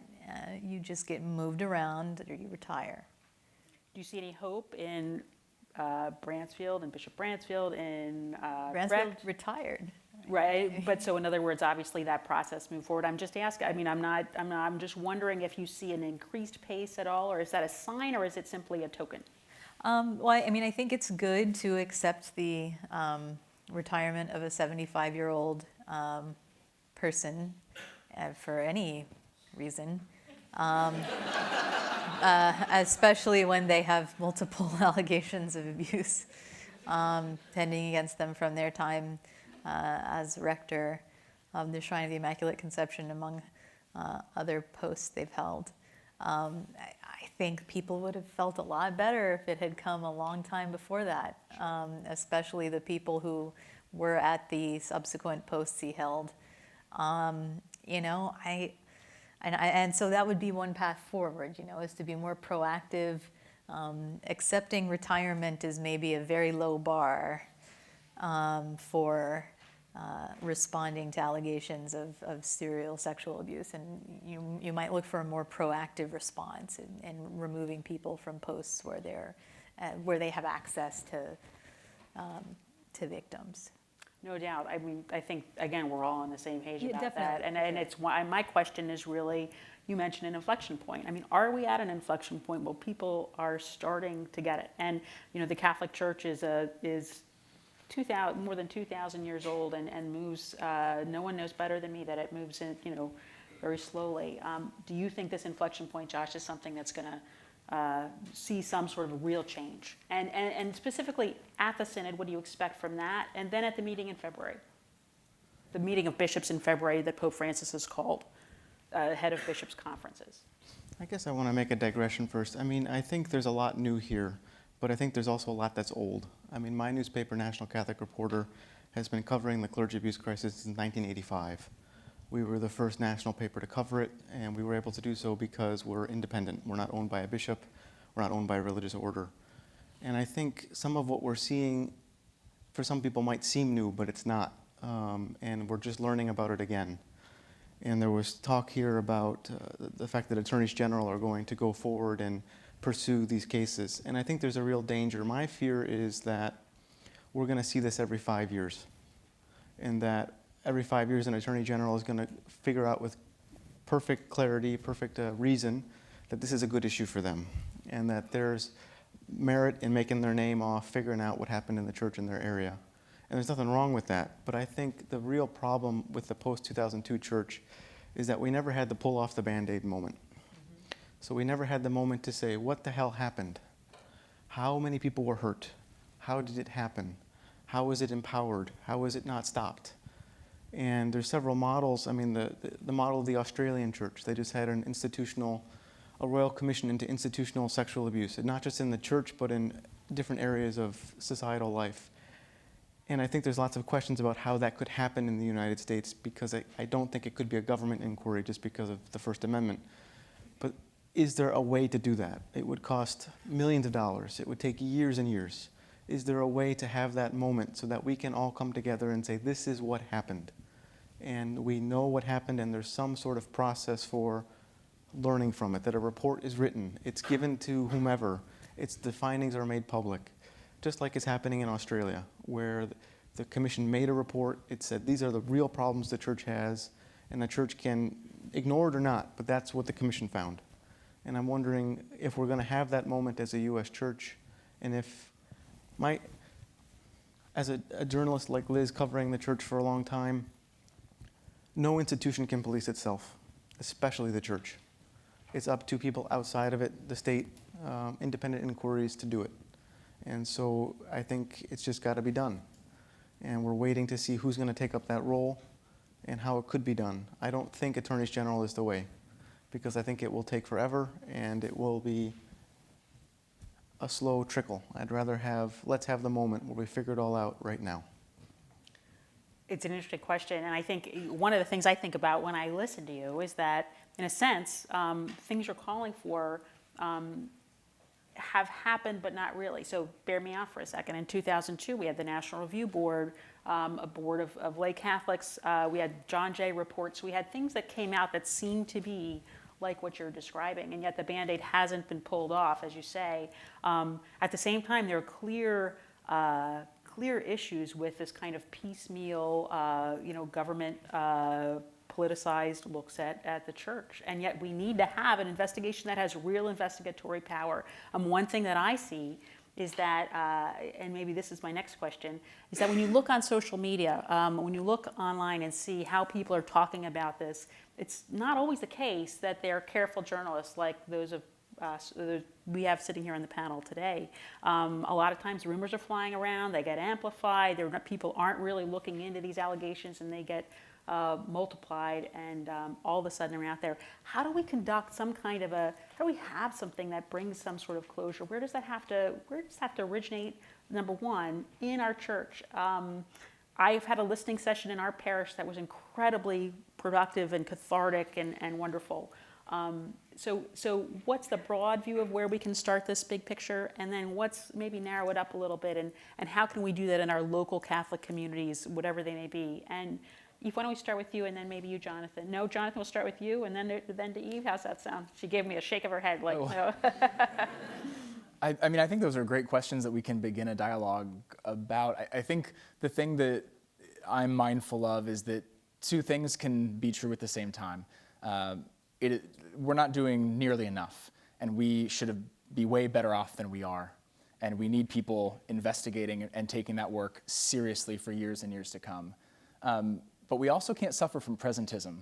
you just get moved around or you retire. Do you see any hope in Bransfield and Bishop Bransfield and Bransfield retired. Right, but so in other words, obviously that process moved forward. I'm just asking. I mean, I'm just wondering if you see an increased pace at all, or is that a sign, or is it simply a token? Well, I mean, I think it's good to accept the retirement of a 75-year-old person for any reason, especially when they have multiple allegations of abuse pending against them from their time as rector of the Shrine of the Immaculate Conception, among other posts they've held. I think people would have felt a lot better if it had come a long time before that, especially the people who were at the subsequent posts he held. You know, and so that would be one path forward, you know, is to be more proactive. Accepting retirement is maybe a very low bar for responding to allegations of serial sexual abuse, and you might look for a more proactive response in removing people from posts where they have access to victims. No doubt. I mean, I think again we're all on the same page Yeah, about definitely. that, and it's why my question is really. You mentioned an inflection point. I mean, are we at an inflection point where people are starting to get it? And you know, the Catholic Church is 2,000, more than 2,000 years old, and moves. No one knows better than me that it moves in, you know, very slowly. Do you think this inflection point, Josh, is something that's going to see some sort of real change? And specifically at the Synod, what do you expect from that? And then at the meeting in February, the meeting of bishops in February that Pope Francis has called, head of bishops' conferences. I guess I want to make a digression first. I mean, I think there's a lot new here, but I think there's also a lot that's old. I mean, my newspaper, National Catholic Reporter, has been covering the clergy abuse crisis since 1985. We were the first national paper to cover it, and we were able to do so because we're independent. We're not owned by a bishop. We're not owned by a religious order. And I think some of what we're seeing, for some people, might seem new, but it's not. And we're just learning about it again. And there was talk here about the fact that attorneys general are going to go forward and pursue these cases. And I think there's a real danger. My fear is that we're going to see this every 5 years. And that every 5 years an attorney general is going to figure out with perfect clarity, perfect reason, that this is a good issue for them. And that there's merit in making their name off figuring out what happened in the church in their area. And there's nothing wrong with that. But I think the real problem with the post-2002 church is that we never had the pull off the Band-Aid moment. Mm-hmm. So we never had the moment to say, what the hell happened? How many people were hurt? How did it happen? How was it empowered? How was it not stopped? And there's several models. I mean, the model of the Australian church, they just had a royal commission into institutional sexual abuse, and not just in the church, but in different areas of societal life. And I think there's lots of questions about how that could happen in the United States, because I don't think it could be a government inquiry just because of the First Amendment. But is there a way to do that? It would cost millions of dollars. It would take years and years. Is there a way to have that moment so that we can all come together and say, this is what happened? And we know what happened, and there's some sort of process for learning from it, that a report is written, it's given to whomever, the findings are made public. Just like it's happening in Australia, where the commission made a report. It said these are the real problems the church has, and the church can ignore it or not, but that's what the commission found. And I'm wondering if we're going to have that moment as a U.S. church, and if as a journalist like Liz covering the church for a long time, no institution can police itself, especially the church. It's up to people outside of it, the state, independent inquiries to do it. And so I think it's just got to be done. And we're waiting to see who's going to take up that role and how it could be done. I don't think attorneys general is the way, because I think it will take forever and it will be a slow trickle. I'd rather let's have the moment where we figure it all out right now. It's an interesting question, and I think one of the things I think about when I listen to you is that, in a sense, things you're calling for have happened, but not really. So bear me out for a second. In 2002, we had the National Review Board a board of lay Catholics. We had John Jay reports. We had things that came out that seemed to be like what you're describing, and yet the Band-Aid hasn't been pulled off, as you say. At the same time, there are clear issues with this kind of piecemeal, government politicized looks at the church, and yet we need to have an investigation that has real investigatory power. One thing that I see is that, and maybe this is my next question, is that when you look on social media, when you look online and see how people are talking about this, it's not always the case that they're careful journalists like those of we have sitting here on the panel today. A lot of times rumors are flying around, they get amplified, people aren't really looking into these allegations, and they get multiplied, and all of a sudden they're out there. How do we conduct some kind of how do we have something that brings some sort of closure? Where does that have to originate, number one, in our church? I've had a listening session in our parish that was incredibly productive and cathartic and wonderful. So what's the broad view of where we can start this big picture, and then what's maybe narrow it up a little bit, and how can we do that in our local Catholic communities, whatever they may be? And Eve, why don't we start with you, and then maybe you, Jonathan? No, Jonathan, we'll start with you, and then to Eve. How's that sound? She gave me a shake of her head, like, no. I mean, I think those are great questions that we can begin a dialogue about. I think the thing that I'm mindful of is that two things can be true at the same time. We're not doing nearly enough, and we should be way better off than we are. And we need people investigating and taking that work seriously for years and years to come. But we also can't suffer from presentism,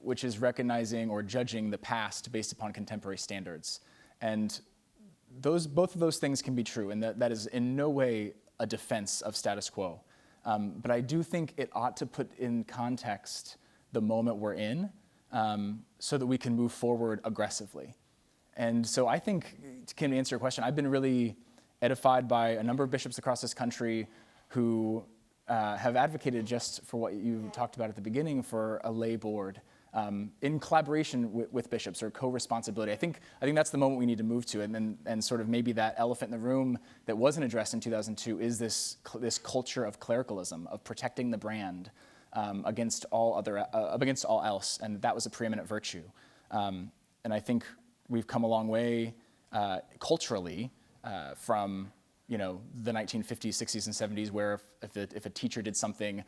which is recognizing or judging the past based upon contemporary standards. And both of those things can be true, and that is in no way a defense of status quo. But I do think it ought to put in context the moment we're in, so that we can move forward aggressively. And so I think, to answer your question, I've been really edified by a number of bishops across this country who have advocated just for what you talked about at the beginning, for a lay board in collaboration with bishops, or co-responsibility. I think that's the moment we need to move to, and sort of maybe that elephant in the room that wasn't addressed in 2002 is this culture of clericalism, of protecting the brand against all else, and that was a preeminent virtue. And I think we've come a long way culturally from the 1950s, 60s, and 70s, where if a teacher did something,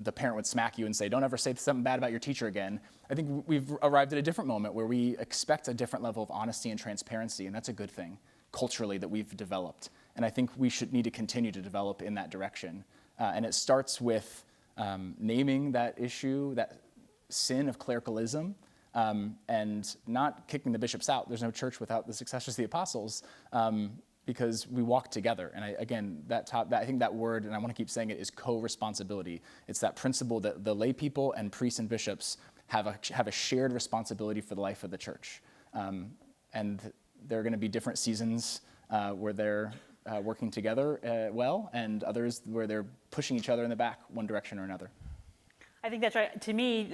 the parent would smack you and say, "Don't ever say something bad about your teacher again." I think we've arrived at a different moment where we expect a different level of honesty and transparency, and that's a good thing culturally that we've developed. And I think we should need to continue to develop in that direction. And it starts with naming that issue, that sin of clericalism, and not kicking the bishops out. There's no church without the successors of the apostles, because we walk together. And I think that word, and I want to keep saying it, is co-responsibility. It's that principle that the lay people and priests and bishops have a shared responsibility for the life of the church. And there are going to be different seasons where they're working together well, and others where they're pushing each other in the back one direction or another. I think that's right. To me,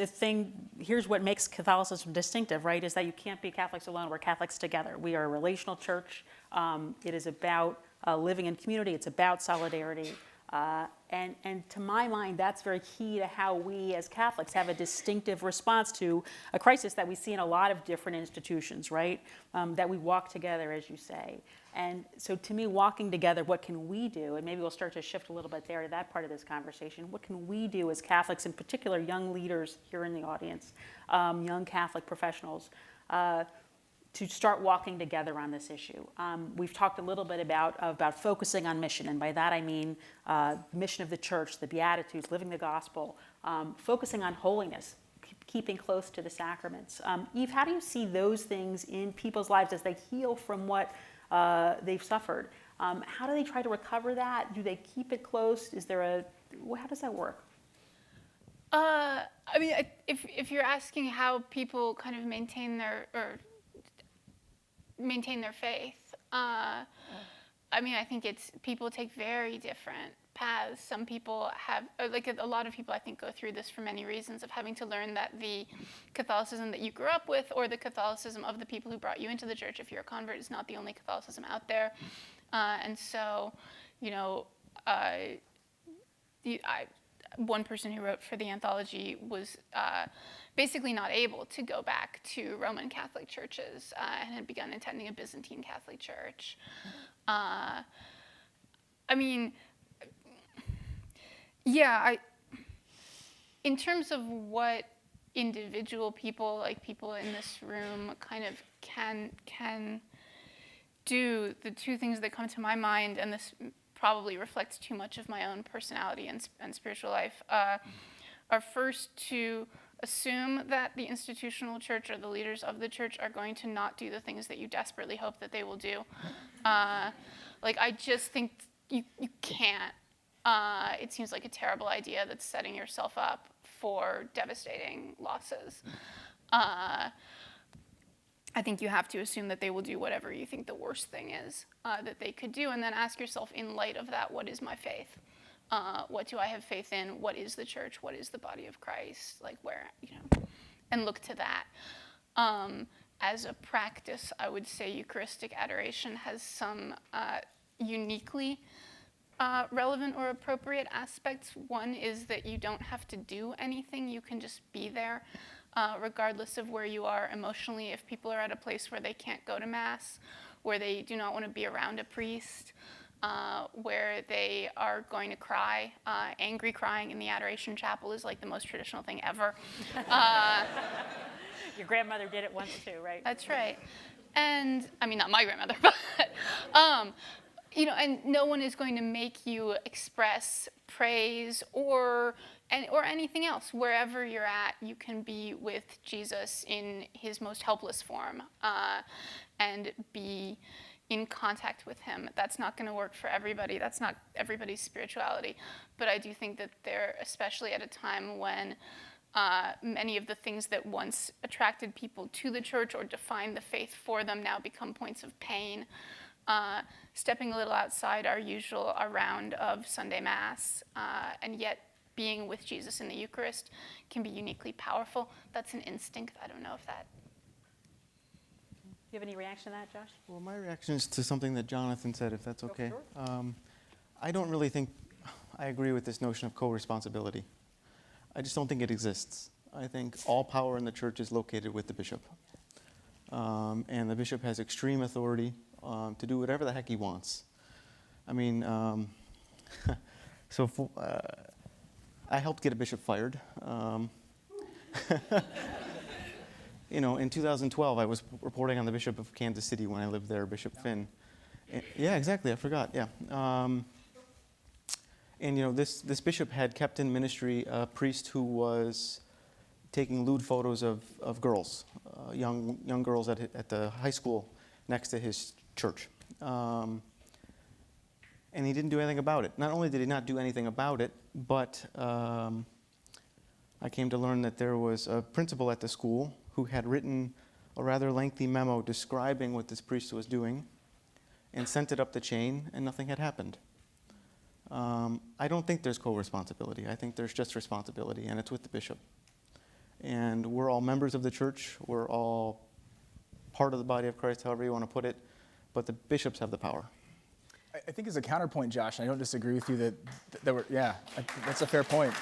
here's what makes Catholicism distinctive, right, is that you can't be Catholics alone. We're Catholics together. We are a relational church. It is about living in community. It's about solidarity. And to my mind, that's very key to how we as Catholics have a distinctive response to a crisis that we see in a lot of different institutions, right? That we walk together, as you say. And so to me, walking together, what can we do? And maybe we'll start to shift a little bit there to that part of this conversation. What can we do as Catholics, in particular young leaders here in the audience, young Catholic professionals, to start walking together on this issue? We've talked a little bit about focusing on mission, and by that I mean the mission of the church, the Beatitudes, living the gospel, focusing on holiness, keeping close to the sacraments. Eve, how do you see those things in people's lives as they heal from what they've suffered? How do they try to recover that? Do they keep it close? How does that work? I mean, if you're asking how people kind of maintain their faith, I mean, I think people take very different paths. Some people have, like a lot of people, I think, go through this for many reasons, of having to learn that the Catholicism that you grew up with, or the Catholicism of the people who brought you into the church, if you're a convert, is not the only Catholicism out there. And so, one person who wrote for the anthology was basically not able to go back to Roman Catholic churches and had begun attending a Byzantine Catholic church. I mean, yeah, in terms of what individual people, like people in this room, kind of can do, the two things that come to my mind, and this probably reflects too much of my own personality and spiritual life, are first to assume that the institutional church or the leaders of the church are going to not do the things that you desperately hope that they will do. Like, I just think you can't. It seems like a terrible idea that's setting yourself up for devastating losses. I think you have to assume that they will do whatever you think the worst thing is that they could do, and then ask yourself, in light of that, what is my faith? What do I have faith in? What is the church? What is the body of Christ? Like, where, and look to that. As a practice, I would say Eucharistic adoration has some uniquely relevant or appropriate aspects. One is that you don't have to do anything. You can just be there, regardless of where you are emotionally. If people are at a place where they can't go to Mass, where they do not want to be around a priest, where they are going to cry, angry crying in the Adoration Chapel is like the most traditional thing ever. Your grandmother did it once too, right? That's right. And, I mean, not my grandmother, but, and no one is going to make you express praise or anything else. Wherever you're at, you can be with Jesus in his most helpless form and be in contact with him. That's not going to work for everybody. That's not everybody's spirituality. But I do think that they're, especially at a time when many of the things that once attracted people to the church or defined the faith for them now become points of pain. Stepping a little outside our round of Sunday Mass, and yet being with Jesus in the Eucharist can be uniquely powerful. That's an instinct. I don't know if that... Do you have any reaction to that, Josh? Well, my reaction is to something that Jonathan said, if that's okay. Sure. I don't really think I agree with this notion of co-responsibility. I just don't think it exists. I think all power in the church is located with the bishop. And the bishop has extreme authority to do whatever the heck he wants. I mean, I helped get a bishop fired. In 2012, I was reporting on the Bishop of Kansas City when I lived there, Bishop Finn. Yeah, exactly, I forgot, yeah. This bishop had kept in ministry a priest who was taking lewd photos of girls, young girls at the high school next to his church. And he didn't do anything about it. Not only did he not do anything about it, but I came to learn that there was a principal at the school who had written a rather lengthy memo describing what this priest was doing and sent it up the chain, and nothing had happened. I don't think there's co-responsibility. I think there's just responsibility, and it's with the bishop. And we're all members of the church. We're all part of the body of Christ, however you want to put it, but the bishops have the power. I think as a counterpoint, Josh, I don't disagree with you that's a fair point.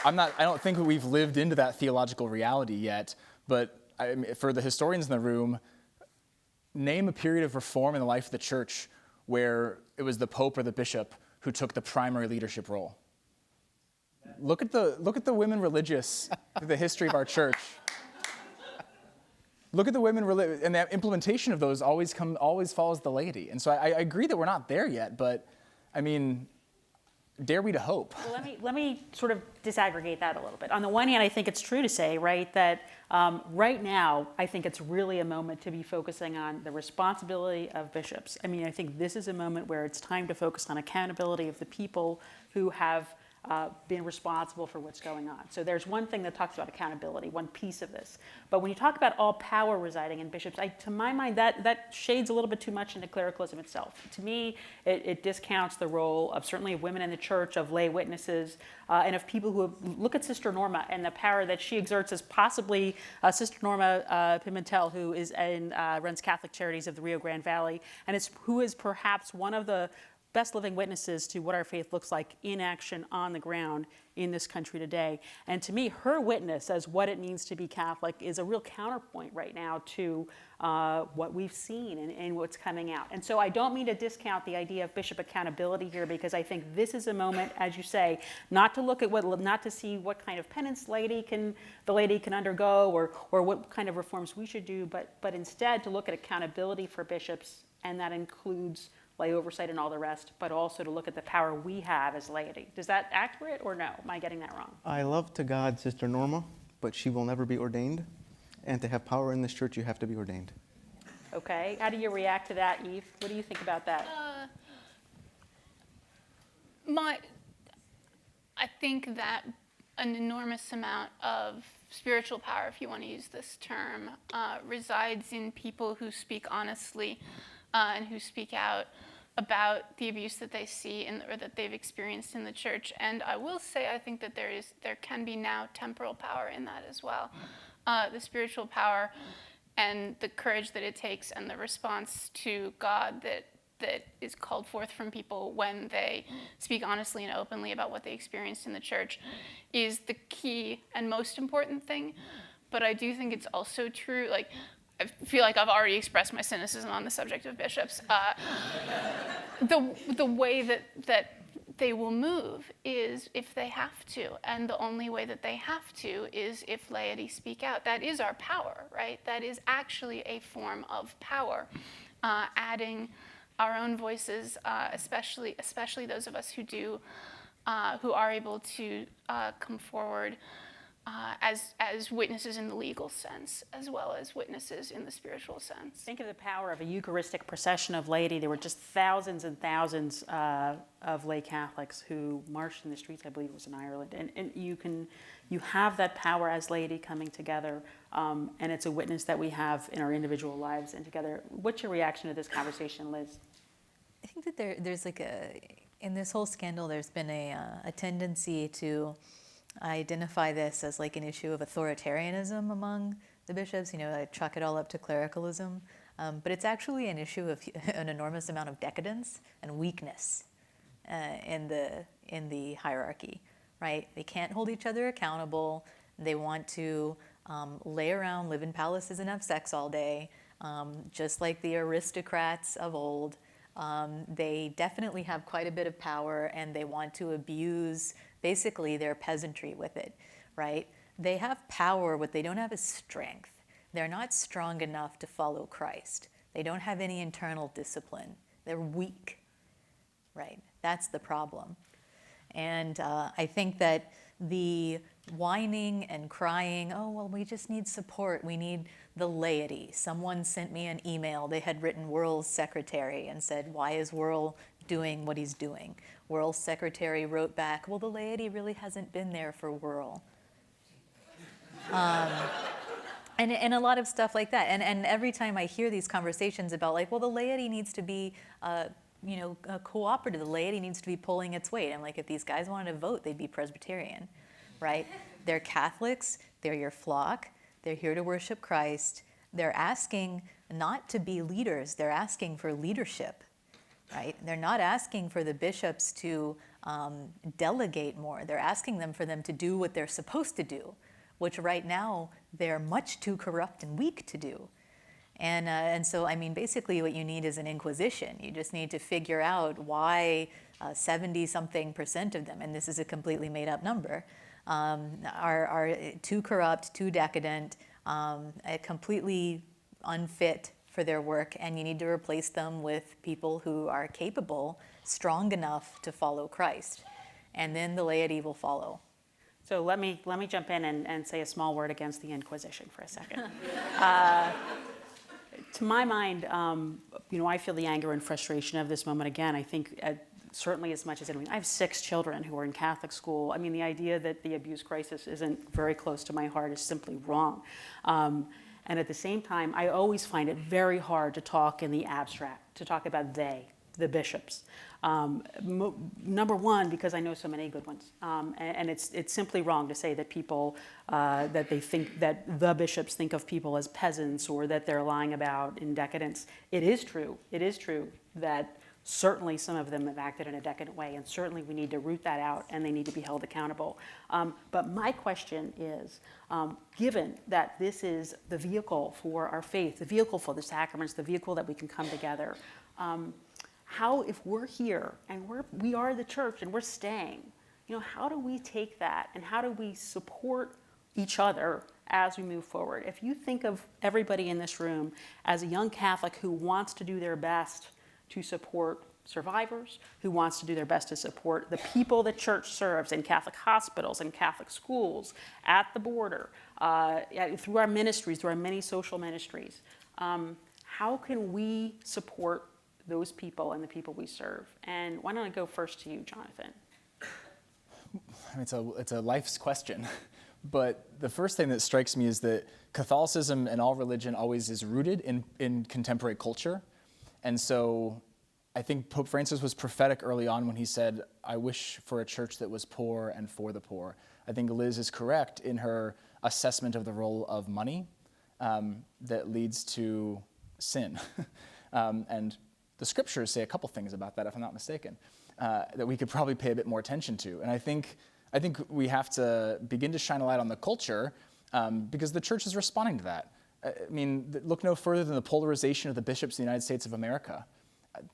I don't think we've lived into that theological reality yet, but for the historians in the room, name a period of reform in the life of the church where it was the Pope or the bishop who took the primary leadership role. Look at the women religious in the history of our church. Look at the women and the implementation of those always follows the laity. And so I agree that we're not there yet, but I mean, dare we to hope? Well, let me sort of disaggregate that a little bit. On the one hand, I think it's true to say, right, that right now, I think it's really a moment to be focusing on the responsibility of bishops. I mean, I think this is a moment where it's time to focus on accountability of the people who have been responsible for what's going on. So there's one thing that talks about accountability, one piece of this. But when you talk about all power residing in bishops, to my mind, that shades a little bit too much into clericalism itself. To me, it discounts the role of certainly of women in the church, of lay witnesses, and of people who look at Sister Norma and the power that she exerts as possibly Sister Norma Pimentel, who runs Catholic Charities of the Rio Grande Valley, and who is perhaps one of the best living witnesses to what our faith looks like in action on the ground in this country today. And to me, her witness as what it means to be Catholic is a real counterpoint right now to what we've seen and what's coming out. And so I don't mean to discount the idea of bishop accountability here, because I think this is a moment, as you say, not to look at not to see what kind of penance the lady can undergo or what kind of reforms we should do, but instead to look at accountability for bishops, and that includes lay oversight and all the rest, but also to look at the power we have as laity. Is that accurate or no? Am I getting that wrong? I love to God Sister Norma, but she will never be ordained. And to have power in this church, you have to be ordained. Okay. How do you react to that, Eve? What do you think about that? I think that an enormous amount of spiritual power, if you want to use this term, resides in people who speak honestly and who speak out about the abuse that they see or that they've experienced in the church. And I will say, I think that there can be now temporal power in that as well. The spiritual power and the courage that it takes and the response to God that is called forth from people when they speak honestly and openly about what they experienced in the church is the key and most important thing. But I do think it's also true, like, I feel like I've already expressed my cynicism on the subject of bishops. The way that they will move is if they have to, and the only way that they have to is if laity speak out. That is our power, right? That is actually a form of power, adding our own voices, especially those of us who are able to come forward as witnesses in the legal sense, as well as witnesses in the spiritual sense. Think of the power of a Eucharistic procession of laity. There were just thousands and thousands of lay Catholics who marched in the streets, I believe it was in Ireland. And you have that power as laity coming together, and it's a witness that we have in our individual lives and together. What's your reaction to this conversation, Liz? I think that there's like in this whole scandal, there's been a tendency to identify this as like an issue of authoritarianism among the bishops, I chalk it all up to clericalism, but it's actually an issue of an enormous amount of decadence and weakness in the hierarchy, right? They can't hold each other accountable. They want to lay around, live in palaces and have sex all day, just like the aristocrats of old. They definitely have quite a bit of power, and they want to abuse basically their peasantry with it, right? They have power, what they don't have is strength. They're not strong enough to follow Christ. They don't have any internal discipline. They're weak, right? That's the problem. And I think that the whining and crying, oh, well, we just need support. We need the laity. Someone sent me an email. They had written Whirl's secretary and said, why is Whirl doing what he's doing? Whirl's secretary wrote back, well, the laity really hasn't been there for Whirl. And a lot of stuff like that. And every time I hear these conversations about like, well, the laity needs to be cooperative. The laity needs to be pulling its weight. I'm like, if these guys wanted to vote, they'd be Presbyterian, right? They're Catholics. They're your flock. They're here to worship Christ. They're asking not to be leaders. They're asking for leadership, right? They're not asking for the bishops to delegate more. They're asking for them to do what they're supposed to do, which right now they're much too corrupt and weak to do. And so, I mean, basically what you need is an inquisition. You just need to figure out why 70-something% of them, and this is a completely made-up number, are too corrupt, too decadent, completely unfit for their work, and you need to replace them with people who are capable, strong enough to follow Christ. And then the laity will follow. So let me jump in and say a small word against the Inquisition for a second. To my mind, I feel the anger and frustration of this moment again. I think certainly as much as anyone. I have 6 children who are in Catholic school. I mean, the idea that the abuse crisis isn't very close to my heart is simply wrong. And at the same time, I always find it very hard to talk in the abstract, to talk about they, the bishops. Number one, because I know so many good ones, and it's simply wrong to say that people that they think that the bishops think of people as peasants or that they're lying about in decadence. It is true. It is true that Certainly, some of them have acted in a decadent way, and certainly we need to root that out, and they need to be held accountable. But my question is, given that this is the vehicle for our faith, the vehicle for the sacraments, the vehicle that we can come together, how, if we're here and we are the church and we're staying, how do we take that and how do we support each other as we move forward? If you think of everybody in this room as a young Catholic who wants to do their best to support survivors, who wants to do their best to support the people the church serves in Catholic hospitals and Catholic schools, at the border, through our ministries, through our many social ministries, how can we support those people and the people we serve? And why don't I go first to you, Jonathan? It's a life's question. But the first thing that strikes me is that Catholicism and all religion always is rooted in contemporary culture. And so I think Pope Francis was prophetic early on when he said, I wish for a church that was poor and for the poor. I think Liz is correct in her assessment of the role of money that leads to sin. And the scriptures say a couple things about that, if I'm not mistaken, that we could probably pay a bit more attention to. And I think we have to begin to shine a light on the culture because the church is responding to that. I mean, look no further than the polarization of the bishops in the United States of America.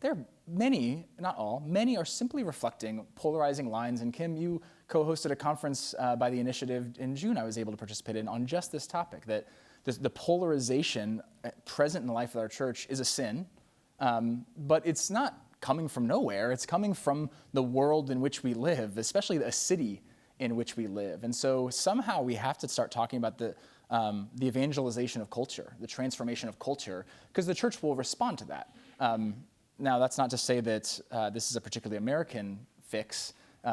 There are many, not all, many are simply reflecting polarizing lines. And Kim, you co-hosted a conference by the Initiative in June I was able to participate in on just this topic, that the polarization present in the life of our church is a sin, but it's not coming from nowhere. It's coming from the world in which we live, especially a city in which we live. And so somehow we have to start talking about the evangelization of culture, the transformation of culture, because the church will respond to that. Now, that's not to say that this is a particularly American fix.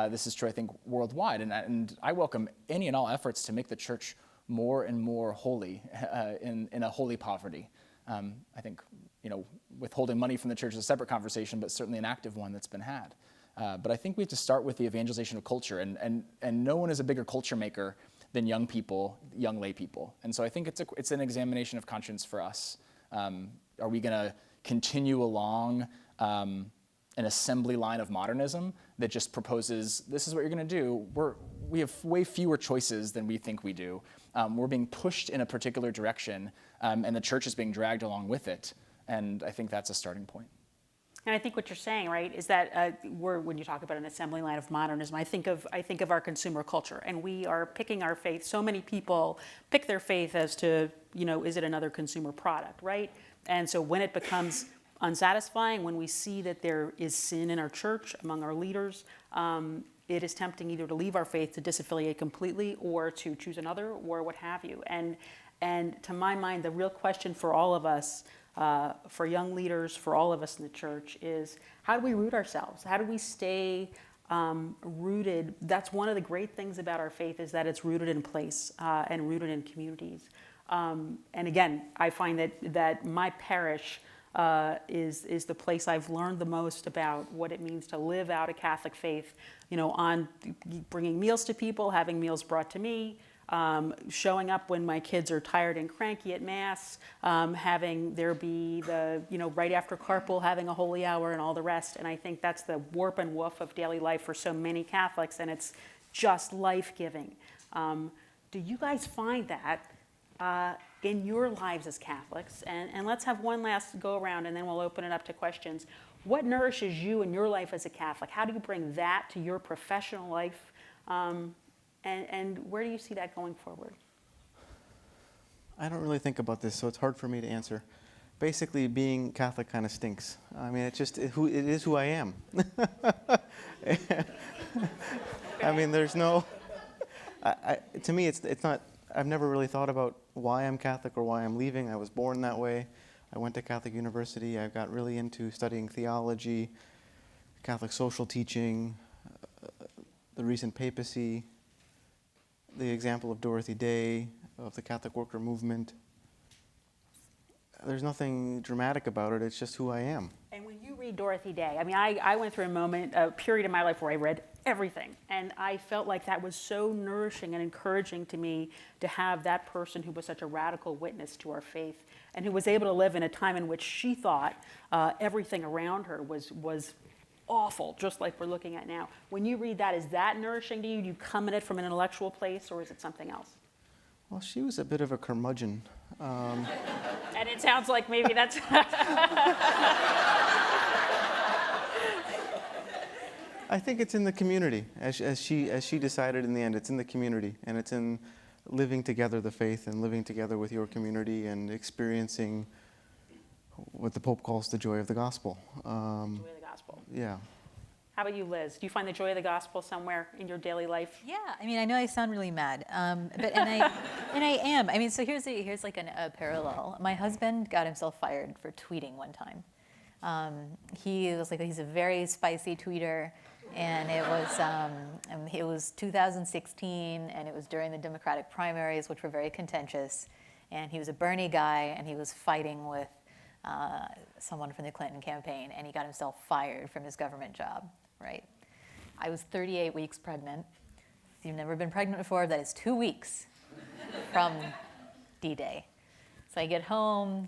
This is true, I think, worldwide. And I welcome any and all efforts to make the church more and more holy in a holy poverty. I think, withholding money from the church is a separate conversation, but certainly an active one that's been had. But I think we have to start with the evangelization of culture. And no one is a bigger culture maker than young people, young lay people. And so I think it's an examination of conscience for us. Are we going to continue along an assembly line of modernism that just proposes, this is what you're going to do? We have way fewer choices than we think we do. We're being pushed in a particular direction, and the church is being dragged along with it. And I think that's a starting point. And I think what you're saying, right, is that when you talk about an assembly line of modernism, I think of our consumer culture, and we are picking our faith. So many people pick their faith as to, is it another consumer product, right? And so when it becomes unsatisfying, when we see that there is sin in our church, among our leaders, it is tempting either to leave our faith, to disaffiliate completely, or to choose another, or what have you. And to my mind, the real question for all of us, for young leaders, for all of us in the church, is how do we root ourselves? How do we stay rooted? That's one of the great things about our faith, is that it's rooted in place and rooted in communities. And again, I find that my parish is the place I've learned the most about what it means to live out a Catholic faith, on bringing meals to people, having meals brought to me, showing up when my kids are tired and cranky at Mass, having there be the, right after carpool, having a holy hour and all the rest. And I think that's the warp and woof of daily life for so many Catholics, and it's just life-giving. Do you guys find that in your lives as Catholics? And let's have one last go around, and then we'll open it up to questions. What nourishes you in your life as a Catholic? How do you bring that to your professional life? And where do you see that going forward? I don't really think about this, so it's hard for me to answer. Basically, being Catholic kind of stinks. I mean, it is who I am. I mean, there's no. To me, it's not. I've never really thought about why I'm Catholic or why I'm leaving. I was born that way. I went to Catholic University. I got really into studying theology, Catholic social teaching, the recent papacy, the example of Dorothy Day, of the Catholic worker movement. There's nothing dramatic about it. It's just who I am. And when you read Dorothy Day, I mean, I went through a period in my life where I read everything. And I felt like that was so nourishing and encouraging to me to have that person who was such a radical witness to our faith and who was able to live in a time in which she thought everything around her was awful, just like we're looking at now. When you read that, is that nourishing to you? Do you come at it from an intellectual place, or is it something else? Well, she was a bit of a curmudgeon. And it sounds like maybe that's... I think it's in the community, as she decided in the end. It's in the community, and it's in living together the faith and living together with your community and experiencing what the Pope calls the joy of the gospel. Joy of the gospel. Yeah. How about you, Liz? Do you find the joy of the gospel somewhere in your daily life? Yeah, I mean, I know I sound really mad, but and I am. I mean, so here's like a parallel. My husband got himself fired for tweeting one time. He's a very spicy tweeter, and it was 2016, and it was during the Democratic primaries, which were very contentious. And he was a Bernie guy, and he was fighting with someone from the Clinton campaign, and he got himself fired from his government job, right? I was 38 weeks pregnant. If you've never been pregnant before, that is 2 weeks from D-Day. So I get home,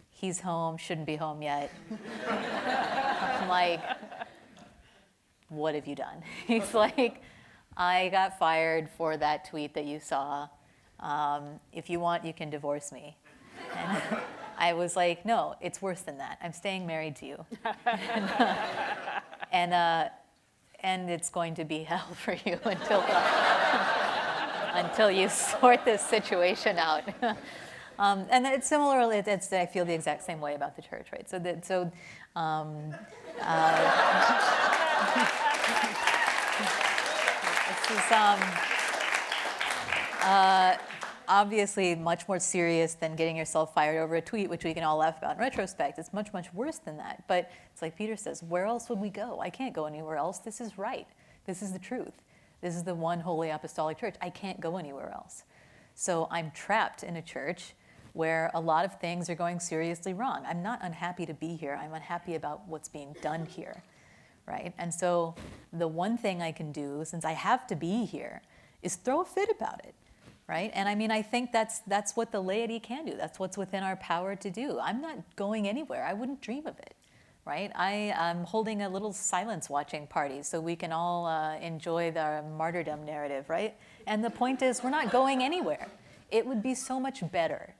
he's home, shouldn't be home yet. I'm like, what have you done? He's like, I got fired for that tweet that you saw. If you want, you can divorce me. And I was like, no, it's worse than that. I'm staying married to you. And it's going to be hell for you until you sort this situation out. And it's similarly, I feel the exact same way about the church, right? This is obviously much more serious than getting yourself fired over a tweet, which we can all laugh about in retrospect. It's much, much worse than that. But it's like Peter says, where else would we go? I can't go anywhere else. This is right. This is the truth. This is the one holy apostolic church. I can't go anywhere else. So I'm trapped in a church where a lot of things are going seriously wrong. I'm not unhappy to be here. I'm unhappy about what's being done here, right? And so the one thing I can do, since I have to be here, is throw a fit about it, right? And I mean, I think that's what the laity can do. That's what's within our power to do. I'm not going anywhere. I wouldn't dream of it, right? I'm holding a little silence watching party so we can all enjoy the martyrdom narrative, right? And the point is, we're not going anywhere. It would be so much better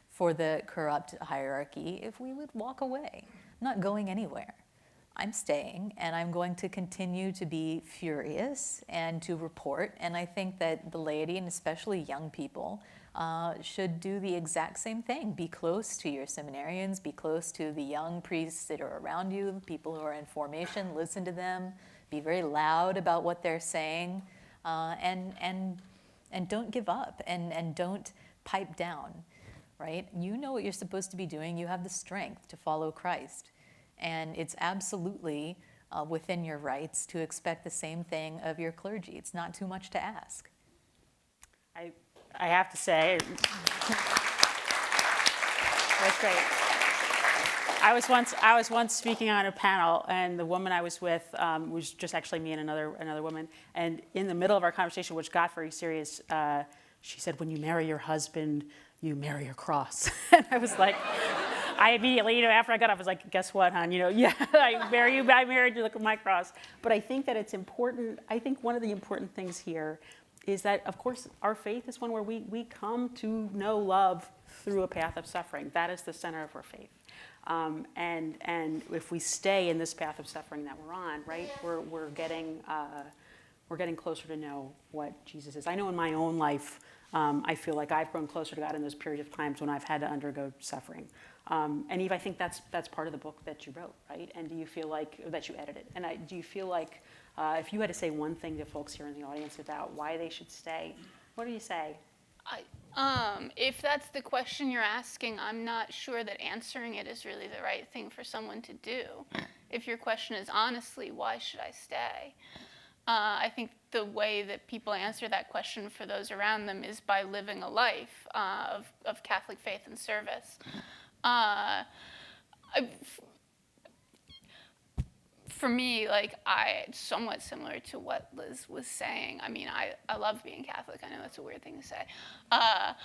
for the corrupt hierarchy if we would walk away. I'm not going anywhere. I'm staying, and I'm going to continue to be furious and to report. And I think that the laity, and especially young people, should do the exact same thing. Be close to your seminarians, be close to the young priests that are around you, people who are in formation, listen to them, be very loud about what they're saying, and don't give up, and don't pipe down, right? You know what you're supposed to be doing. You have the strength to follow Christ. And it's absolutely within your rights to expect the same thing of your clergy. It's not too much to ask. I have to say, that's great. I was once speaking on a panel, and the woman I was with was just actually me and another woman. And in the middle of our conversation, which got very serious, she said, "When you marry your husband, you marry your cross." And I was like, I immediately, after I got up, I was like, guess what, hon? Yeah, I married you, look at my cross. But I think that it's important. I think one of the important things here is that, of course, our faith is one where we come to know love through a path of suffering. That is the center of our faith. And if we stay in this path of suffering that we're on, right, we're getting closer to know what Jesus is. I know in my own life, I feel like I've grown closer to God in those periods of times when I've had to undergo suffering. And Eve, I think that's part of the book that you wrote, right? And do you feel like, that you edited, and do you feel like if you had to say one thing to folks here in the audience about why they should stay, what do you say? If that's the question you're asking, I'm not sure that answering it is really the right thing for someone to do. If your question is honestly, why should I stay? I think the way that people answer that question for those around them is by living a life of Catholic faith and for me, like, somewhat similar to what Liz was saying. I mean, I love being Catholic. I know that's a weird thing to say. I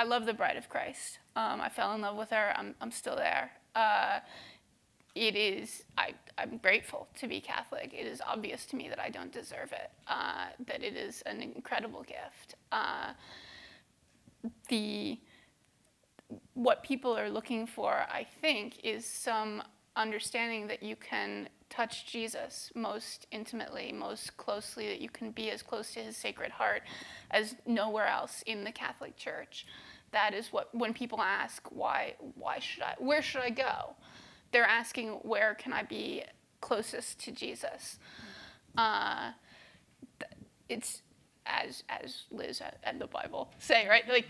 love the Bride of Christ. I fell in love with her. I'm still there. I'm grateful to be Catholic. It is obvious to me that I don't deserve it, that it is an incredible gift. What people are looking for, I think, is some understanding that you can touch Jesus most intimately, most closely, that you can be as close to his Sacred Heart as nowhere else in the Catholic Church. That is what, when people ask, where should I go? They're asking, where can I be closest to Jesus? It's as Liz and the Bible say, right? Like,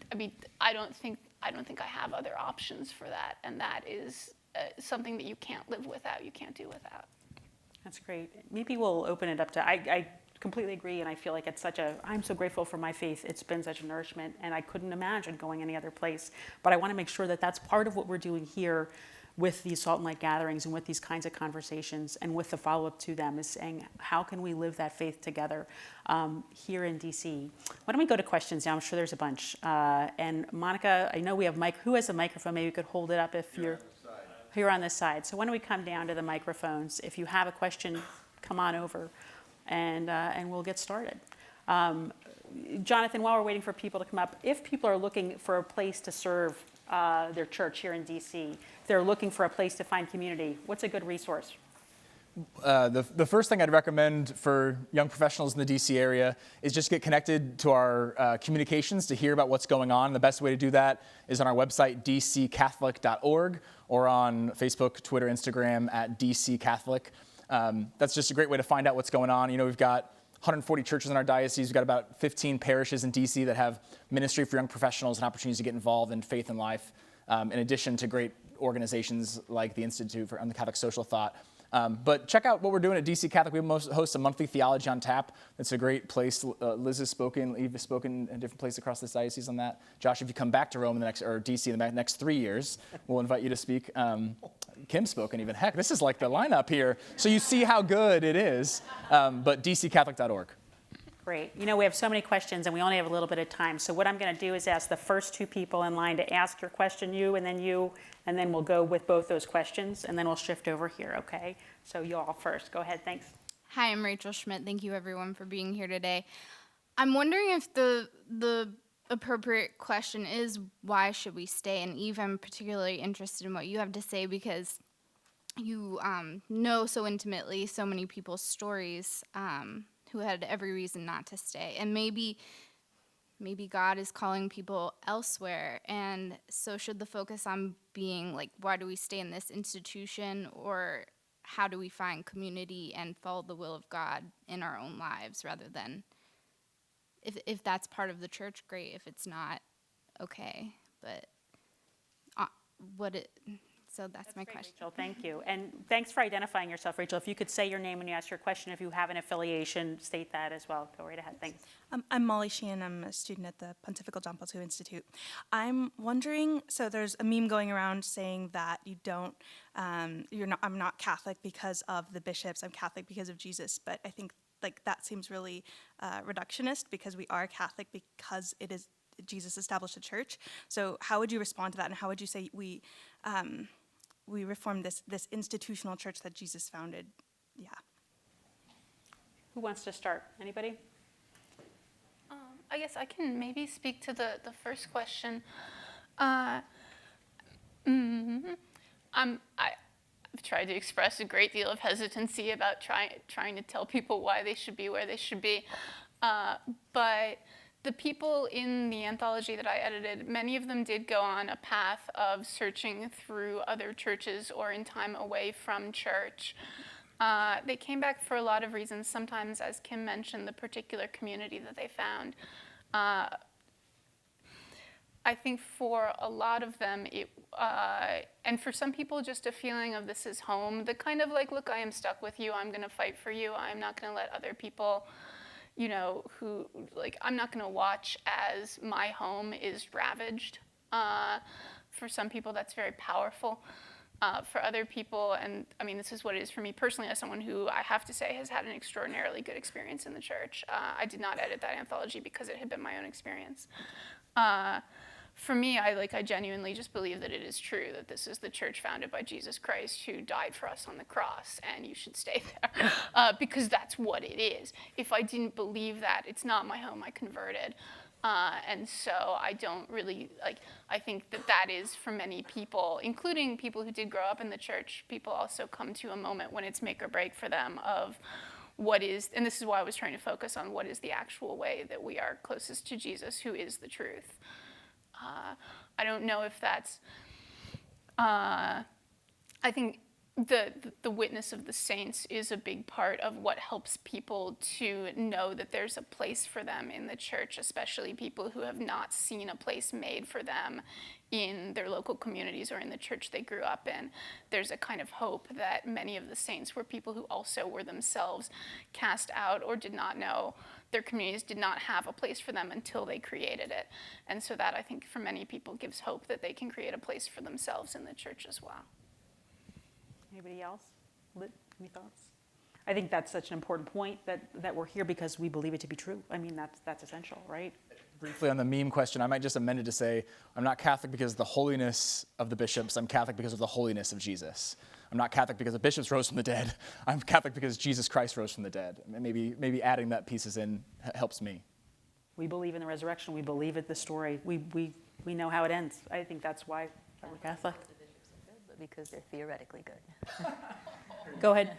I mean, I don't think I have other options for that, and that is something that you can't live without. You can't do without. That's great. Maybe we'll open it up to, I completely agree, and I feel like it's I'm so grateful for my faith. It's been such a nourishment, and I couldn't imagine going any other place. But I want to make sure that that's part of what we're doing here with these Salt and Light gatherings and with these kinds of conversations and with the follow-up to them, is saying, how can we live that faith together here in DC? Why don't we go to questions now? I'm sure there's a bunch. And Monica, I know we have who has a microphone? Maybe you could hold it up if you're here on this side. So why don't we come down to the microphones? If you have a question, come on over and we'll get started. Jonathan, while we're waiting for people to come up, if people are looking for a place to serve their church here in DC, if they're looking for a place to find community, what's a good resource? The first thing I'd recommend for young professionals in the DC area is just get connected to our communications to hear about what's going on. The best way to do that is on our website, dccatholic.org, or on Facebook, Twitter, Instagram at dccatholic. That's just a great way to find out what's going on. You know, we've got 140 churches in our diocese. We've got about 15 parishes in DC that have ministry for young professionals and opportunities to get involved in faith and life, in addition to great organizations like the Institute for the Catholic Social Thought. But check out what we're doing at DC Catholic. We host a monthly Theology on Tap. It's a great place. Liz has spoken, Eve has spoken in different places across this diocese on that. Josh, if you come back to Rome or DC in the next 3 years, we'll invite you to speak. Kim's spoken even. Heck, this is like the lineup here. So you see how good it is. But dccatholic.org. Great. You know, we have so many questions and we only have a little bit of time. So what I'm going to do is ask the first two people in line to ask your question, you, and then we'll go with both those questions, and then we'll shift over here, okay? So you all first. Go ahead. Thanks. Hi, I'm Rachel Schmidt. Thank you, everyone, for being here today. I'm wondering if the appropriate question is, why should we stay? And Eve, I'm particularly interested in what you have to say, because you know so intimately so many people's stories who had every reason not to stay. And maybe God is calling people elsewhere. And so should the focus on being like, why do we stay in this institution? Or how do we find community and follow the will of God in our own lives, rather than, if that's part of the church, great. If it's not, okay. But so that's my great, question. Rachel, thank you. And thanks for identifying yourself, Rachel. If you could say your name when you ask your question, if you have an affiliation, state that as well. Go right ahead. Thanks. I'm Molly Sheehan. I'm a student at the Pontifical John Paul II Institute. I'm wondering, so there's a meme going around saying that I'm not Catholic because of the bishops. I'm Catholic because of Jesus. But I think like that seems really reductionist, because we are Catholic because it is Jesus established a church. So how would you respond to that, and how would you say we reformed this institutional church that Jesus founded? Yeah. Who wants to start? Anybody? I guess I can maybe speak to the first question. I've tried to express a great deal of hesitancy about trying to tell people why they should be where they should be. But the people in the anthology that I edited, many of them did go on a path of searching through other churches or in time away from church. They came back for a lot of reasons. Sometimes, as Kim mentioned, the particular community that they found. I think for a lot of them, and for some people, just a feeling of this is home. The kind of like, look, I am stuck with you. I'm going to fight for you. I'm not going to let other people, I'm not going to watch as my home is ravaged. For some people, that's very powerful. For other people, and I mean, this is what it is for me personally as someone who I have to say has had an extraordinarily good experience in the church. I did not edit that anthology because it had been my own experience. For me, I genuinely just believe that it is true that this is the church founded by Jesus Christ who died for us on the cross, and you should stay there because that's what it is. If I didn't believe that, it's not my home, I converted. And so I don't really, I think that is for many people, including people who did grow up in the church, people also come to a moment when it's make or break for them of what is, and this is why I was trying to focus on what is the actual way that we are closest to Jesus, who is the truth. I don't know if that's, I think the witness of the saints is a big part of what helps people to know that there's a place for them in the church, especially people who have not seen a place made for them in their local communities or in the church they grew up in. There's a kind of hope that many of the saints were people who also were themselves cast out or did not know their communities did not have a place for them until they created it. And so that, I think, for many people gives hope that they can create a place for themselves in the church as well. Anybody else? Any thoughts? I think that's such an important point that we're here because we believe it to be true. I mean, that's essential, right? Briefly on the meme question, I might just amend it to say, I'm not Catholic because of the holiness of the bishops, I'm Catholic because of the holiness of Jesus. I'm not Catholic because the bishops rose from the dead, I'm Catholic because Jesus Christ rose from the dead. Maybe adding that pieces in helps me. We believe in the resurrection, we believe in the story, we know how it ends. I think that's why we're Catholic. The bishops are good, but because they're theoretically good. Go ahead.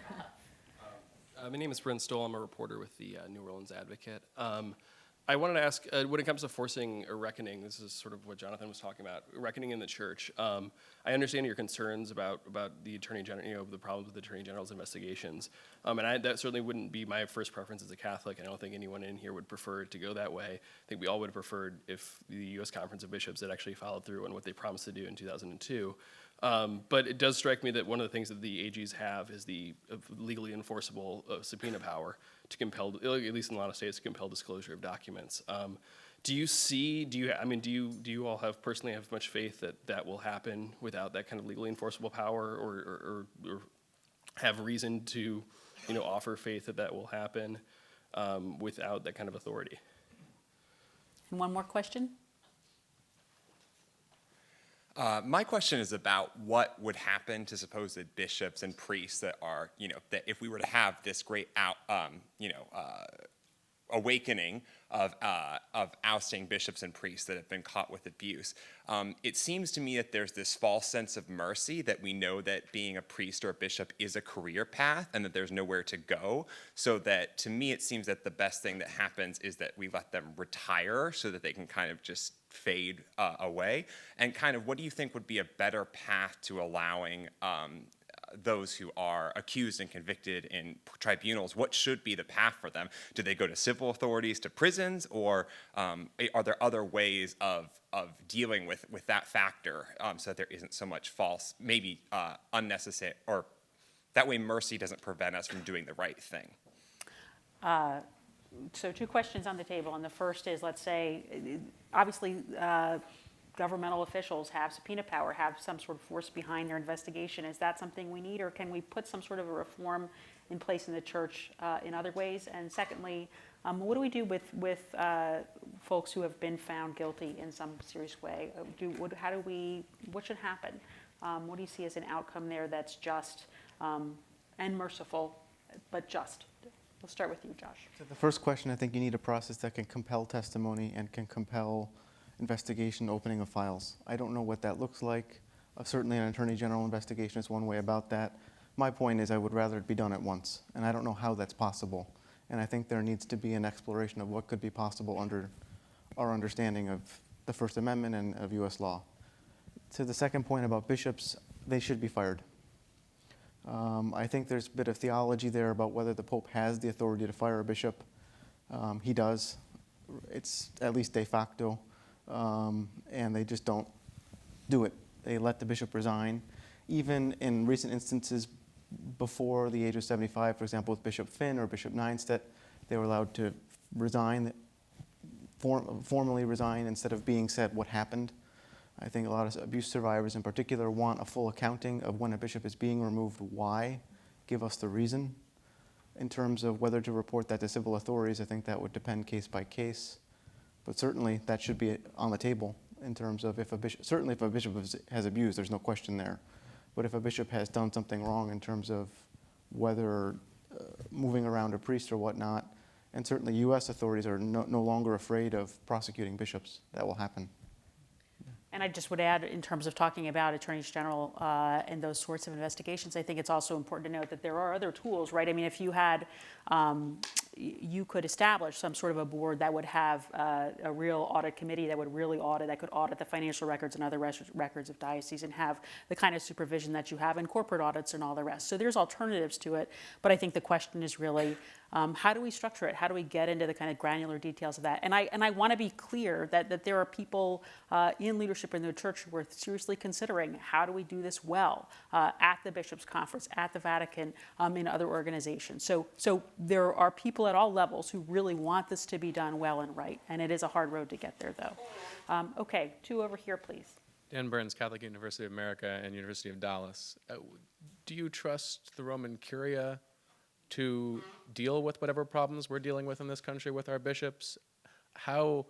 My name is Brent Stoll. I'm a reporter with the New Orleans Advocate. I wanted to ask, when it comes to forcing a reckoning, this is sort of what Jonathan was talking about, reckoning in the church. I understand your concerns about the Attorney General, the problems with the Attorney General's investigations. And that certainly wouldn't be my first preference as a Catholic. I don't think anyone in here would prefer it to go that way. I think we all would have preferred if the U.S. Conference of Bishops had actually followed through on what they promised to do in 2002. But it does strike me that one of the things that the AGs have is the legally enforceable subpoena power to compel, at least in a lot of states, to compel disclosure of documents. Do you all personally have much faith that will happen without that kind of legally enforceable power, or have reason to, offer faith that will happen without that kind of authority? And one more question. My question is about what would happen to supposed bishops and priests that are, that if we were to have this great awakening of ousting bishops and priests that have been caught with abuse. It seems to me that there's this false sense of mercy, that we know that being a priest or a bishop is a career path and that there's nowhere to go. So that, to me, it seems that the best thing that happens is that we let them retire so that they can kind of just fade away. And kind of, what do you think would be a better path to allowing those who are accused and convicted in tribunals? What should be the path for them? Do they go to civil authorities, to prisons, or are there other ways of dealing with that factor so that there isn't so much false, maybe unnecessary, or that way mercy doesn't prevent us from doing the right thing? So 2 questions on the table, and the first is, let's say, obviously governmental officials have subpoena power, have some sort of force behind their investigation. Is that something we need, or can we put some sort of a reform in place in the church in other ways? And secondly, what do we do with folks who have been found guilty in some serious way? What should happen? What do you see as an outcome there that's just and merciful, but just? We'll start with you, Josh. So the first question, I think you need a process that can compel testimony and can compel investigation, opening of files. I don't know what that looks like. Certainly an Attorney General investigation is one way about that. My point is I would rather it be done at once, and I don't know how that's possible. And I think there needs to be an exploration of what could be possible under our understanding of the First Amendment and of U.S. law. To the second point about bishops, they should be fired. I think there's a bit of theology there about whether the Pope has the authority to fire a bishop. He does. It's at least de facto. And they just don't do it. They let the bishop resign. Even in recent instances before the age of 75, for example, with Bishop Finn or Bishop Nienstedt, they were allowed to resign, formally resign, instead of being said what happened. I think a lot of abuse survivors in particular want a full accounting of when a bishop is being removed, why, give us the reason. In terms of whether to report that to civil authorities, I think that would depend case by case. But certainly that should be on the table in terms of if a bishop, certainly if a bishop has abused, there's no question there. But if a bishop has done something wrong in terms of whether moving around a priest or whatnot, and certainly U.S. authorities are no longer afraid of prosecuting bishops, that will happen. And I just would add, in terms of talking about attorneys general and those sorts of investigations, I think it's also important to note that there are other tools, right? I mean, if you had, you could establish some sort of a board that would have a real audit committee that would really audit, that could audit the financial records and other records of dioceses and have the kind of supervision that you have in corporate audits and all the rest. So there's alternatives to it, but I think the question is really, how do we structure it? How do we get into the kind of granular details of that? And I want to be clear that there are people in leadership in the church who are seriously considering how do we do this well at the Bishops' Conference, at the Vatican, in other organizations. So there are people at all levels who really want this to be done well and right, and it is a hard road to get there, though. Okay, two over here, please. Dan Burns, Catholic University of America and University of Dallas. Do you trust the Roman Curia to deal with whatever problems we're dealing with in this country with our bishops? How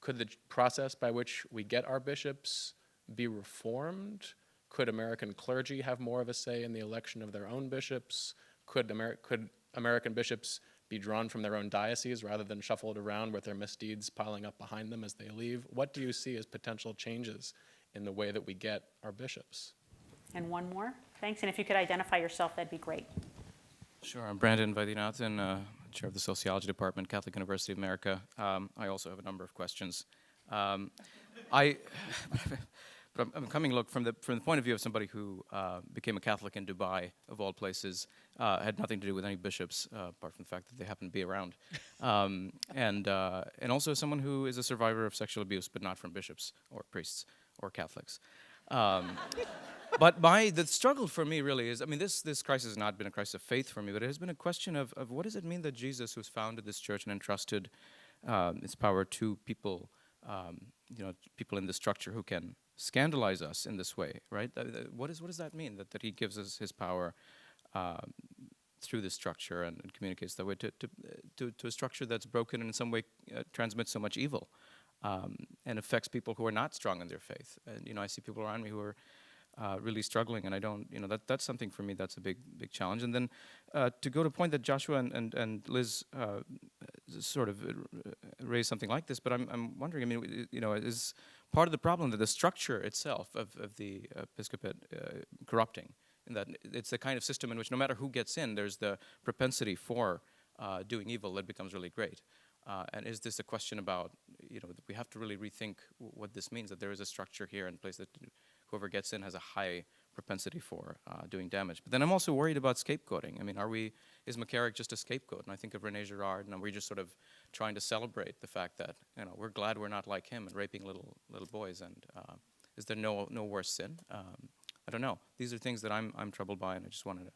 could the process by which we get our bishops be reformed? Could American clergy have more of a say in the election of their own bishops? Could American bishops be drawn from their own diocese rather than shuffled around with their misdeeds piling up behind them as they leave? What do you see as potential changes in the way that we get our bishops? And one more. Thanks. And if you could identify yourself, that'd be great. Sure. I'm Brandon Vaidyanathan, chair of the Sociology Department, Catholic University of America. I also have a number of questions. But I'm coming, look, from the point of view of somebody who became a Catholic in Dubai, of all places, had nothing to do with any bishops, apart from the fact that they happen to be around. And also someone who is a survivor of sexual abuse, but not from bishops or priests or Catholics. But the struggle for me really is, I mean, this crisis has not been a crisis of faith for me, but it has been a question of what does it mean that Jesus, who's founded this church and entrusted its power to people, people in the structure who can scandalize us in this way, right? What does that mean, that he gives us his power through this structure and communicates that way to a structure that's broken and in some way transmits so much evil and affects people who are not strong in their faith. And, I see people around me who are really struggling, and I don't, that's something for me that's a big challenge. And then to go to a point that Joshua and Liz sort of raised something like this, but I'm wondering, I mean, is part of the problem that the structure itself of the episcopate corrupting, in that it's the kind of system in which no matter who gets in, there's the propensity for doing evil that becomes really great. And is this a question about, that we have to really rethink what this means, that there is a structure here in place that whoever gets in has a high propensity for doing damage. But then I'm also worried about scapegoating. I mean, is McCarrick just a scapegoat? And I think of Rene Girard, and are we just sort of trying to celebrate the fact that, we're glad we're not like him and raping little boys, and is there no worse sin? I don't know. These are things that I'm troubled by, and I just wanted to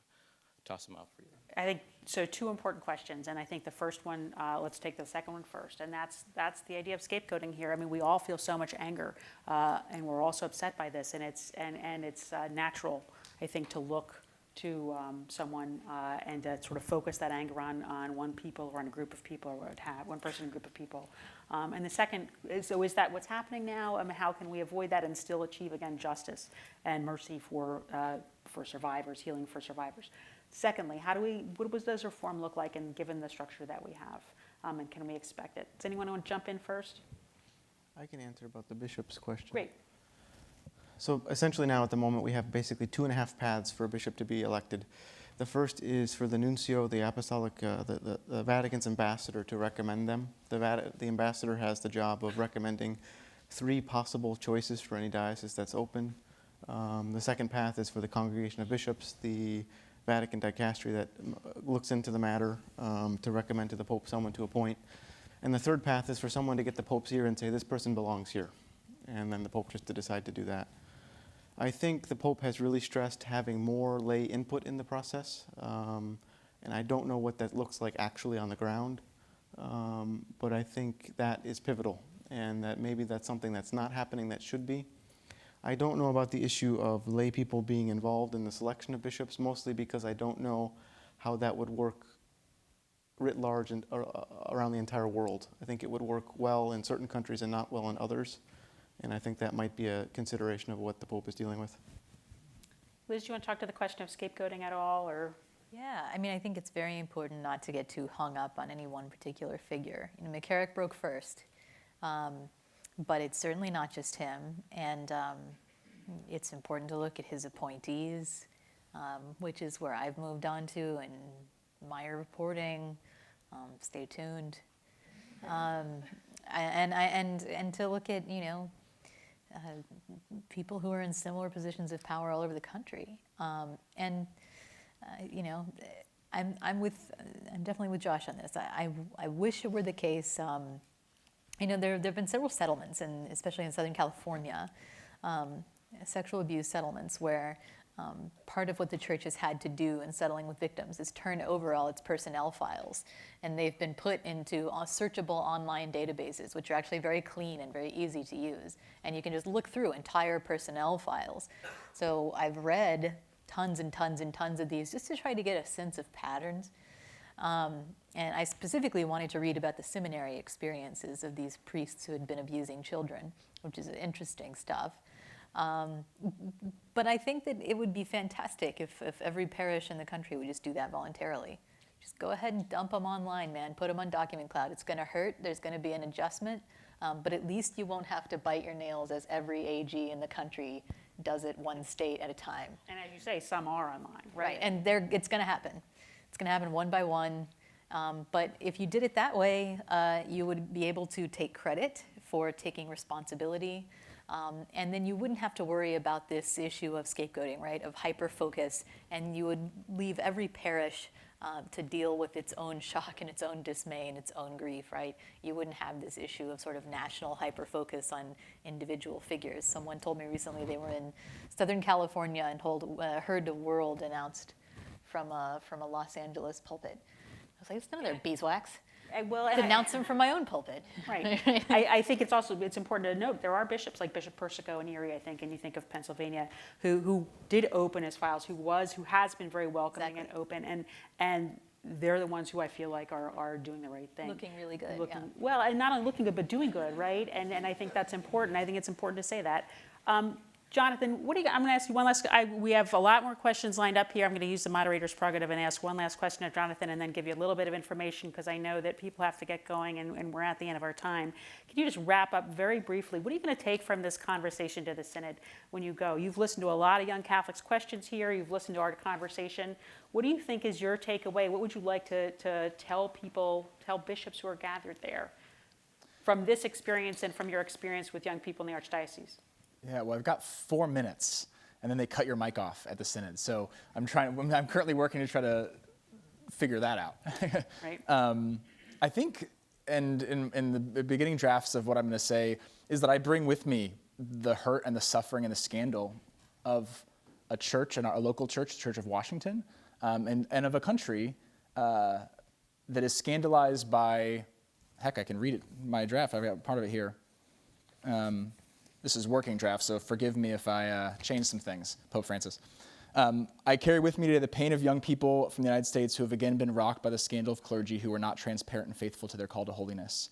toss them out for you. I think, so two important questions, and I think the first one, let's take the second one first, and that's the idea of scapegoating here. I mean, we all feel so much anger, and we're also upset by this, and it's natural, I think, to look to someone and to sort of focus that anger on one people or on a group of people, or one person, group of people. And the second, so is that what's happening now? I mean, how can we avoid that and still achieve, again, justice and mercy for survivors, healing for survivors? Secondly, what does reform look like, and given the structure that we have, and can we expect it? Does anyone want to jump in first? I can answer about the bishop's question. Great. So essentially now at the moment we have basically 2.5 paths for a bishop to be elected. The first is for the nuncio, the apostolic, the Vatican's ambassador, to recommend them. The ambassador has the job of recommending 3 possible choices for any diocese that's open. The second path is for the Congregation of Bishops, the Vatican dicastery that looks into the matter to recommend to the Pope someone to appoint. And the third path is for someone to get the Pope's ear and say, this person belongs here. And then the Pope just to decide to do that. I think the Pope has really stressed having more lay input in the process. And I don't know what that looks like actually on the ground. But I think that is pivotal, and that maybe that's something that's not happening that should be. I don't know about the issue of lay people being involved in the selection of bishops, mostly because I don't know how that would work writ large and around the entire world. I think it would work well in certain countries and not well in others. And I think that might be a consideration of what the Pope is dealing with. Liz, do you want to talk to the question of scapegoating at all, or? Yeah, I mean, I think it's very important not to get too hung up on any one particular figure. You know, McCarrick broke first, but it's certainly not just him. And it's important to look at his appointees, which is where I've moved on to in my reporting. Stay tuned. And to look at, you know, people who are in similar positions of power all over the country. You know, I'm definitely with Josh on this. I wish it were the case. You know, there have been several settlements, and especially in Southern California, sexual abuse settlements where part of what the church has had to do in settling with victims is turn over all its personnel files. And they've been put into searchable online databases, which are actually very clean and very easy to use. And you can just look through entire personnel files. So I've read tons and tons and tons of these just to try to get a sense of patterns. And I specifically wanted to read about the seminary experiences of these priests who had been abusing children, which is interesting stuff. But I think that it would be fantastic if every parish in the country would just do that voluntarily. Just go ahead and dump them online, man. Put them on Document Cloud. It's going to hurt. There's going to be an adjustment. But at least you won't have to bite your nails as every AG in the country does it one state at a time. And as you say, some are online. Right. And it's going to happen. It's going to happen one by one. But if you did it that way, you would be able to take credit for taking responsibility. And then you wouldn't have to worry about this issue of scapegoating, right, of hyper-focus, and you would leave every parish to deal with its own shock and its own dismay and its own grief, right? You wouldn't have this issue of sort of national hyper-focus on individual figures. Someone told me recently they were in Southern California and heard the world announced from a Los Angeles pulpit. I was like, it's none of their beeswax. Announce them from my own pulpit. Right. I think it's important to note there are bishops like Bishop Persico in Erie, I think, and you think of Pennsylvania, who did open his files, who has been very welcoming and open, and they're the ones who I feel like are doing the right thing. Looking really good. Well, and not only looking good, but doing good, right? And I think that's important. I think it's important to say that. Jonathan, what do you? I'm going to ask you one last. We have a lot more questions lined up here. I'm going to use the moderator's prerogative and ask one last question of Jonathan, and then give you a little bit of information because I know that people have to get going, and we're at the end of our time. Can you just wrap up very briefly? What are you going to take from this conversation to the Synod when you go? You've listened to a lot of young Catholics' questions here. You've listened to our conversation. What do you think is your takeaway? What would you like to tell people, tell bishops who are gathered there, from this experience and from your experience with young people in the Archdiocese? Yeah, well, I've got 4 minutes, and then they cut your mic off at the Synod. So I'm currently working to try to figure that out. Right. I think, and in the beginning drafts of what I'm going to say, is that I bring with me the hurt and the suffering and the scandal of a church, and our local church, the Church of Washington, and of a country that is scandalized by, heck, I can read it, my draft, I've got part of it here. This is working draft, so forgive me if I change some things, Pope Francis. I carry with me today the pain of young people from the United States who have again been rocked by the scandal of clergy who are not transparent and faithful to their call to holiness.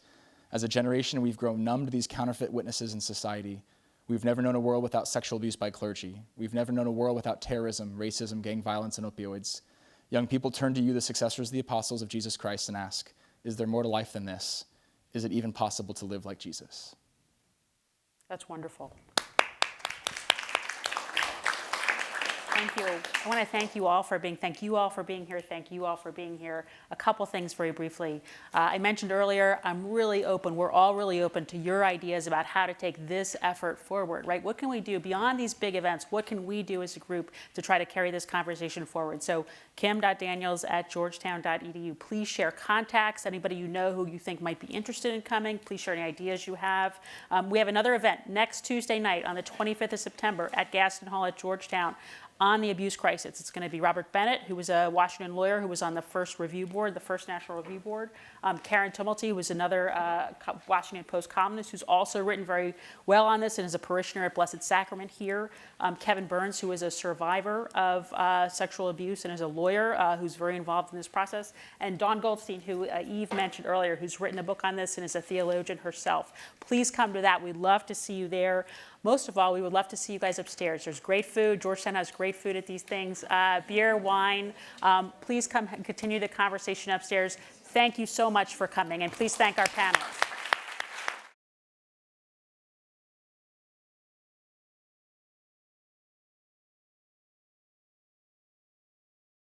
As a generation, we've grown numb to these counterfeit witnesses in society. We've never known a world without sexual abuse by clergy. We've never known a world without terrorism, racism, gang violence, and opioids. Young people turn to you, the successors of the apostles of Jesus Christ, and ask, is there more to life than this? Is it even possible to live like Jesus? That's wonderful. Thank you. I want to thank you all for being here. A couple things very briefly. I mentioned earlier, we're all really open to your ideas about how to take this effort forward, right? What can we do beyond these big events? What can we do as a group to try to carry this conversation forward? So kim.daniels@georgetown.edu. Please share contacts, anybody you know who you think might be interested in coming. Please share any ideas you have. We have another event next Tuesday night on the 25th of September at Gaston Hall at Georgetown. on the abuse crisis. It's going to be Robert Bennett, who was a Washington lawyer who was on the first review board, the first National Review Board. Karen Tumulty, who was another Washington Post columnist who's also written very well on this and is a parishioner at Blessed Sacrament here. Kevin Burns, who is a survivor of sexual abuse and is a lawyer who's very involved in this process. And Dawn Goldstein, who Eve mentioned earlier, who's written a book on this and is a theologian herself. Please come to that. We'd love to see you there. Most of all, we would love to see you guys upstairs. There's great food. Georgetown has great food at these things. Beer, wine. Please come and continue the conversation upstairs. Thank you so much for coming, and please thank our panelists.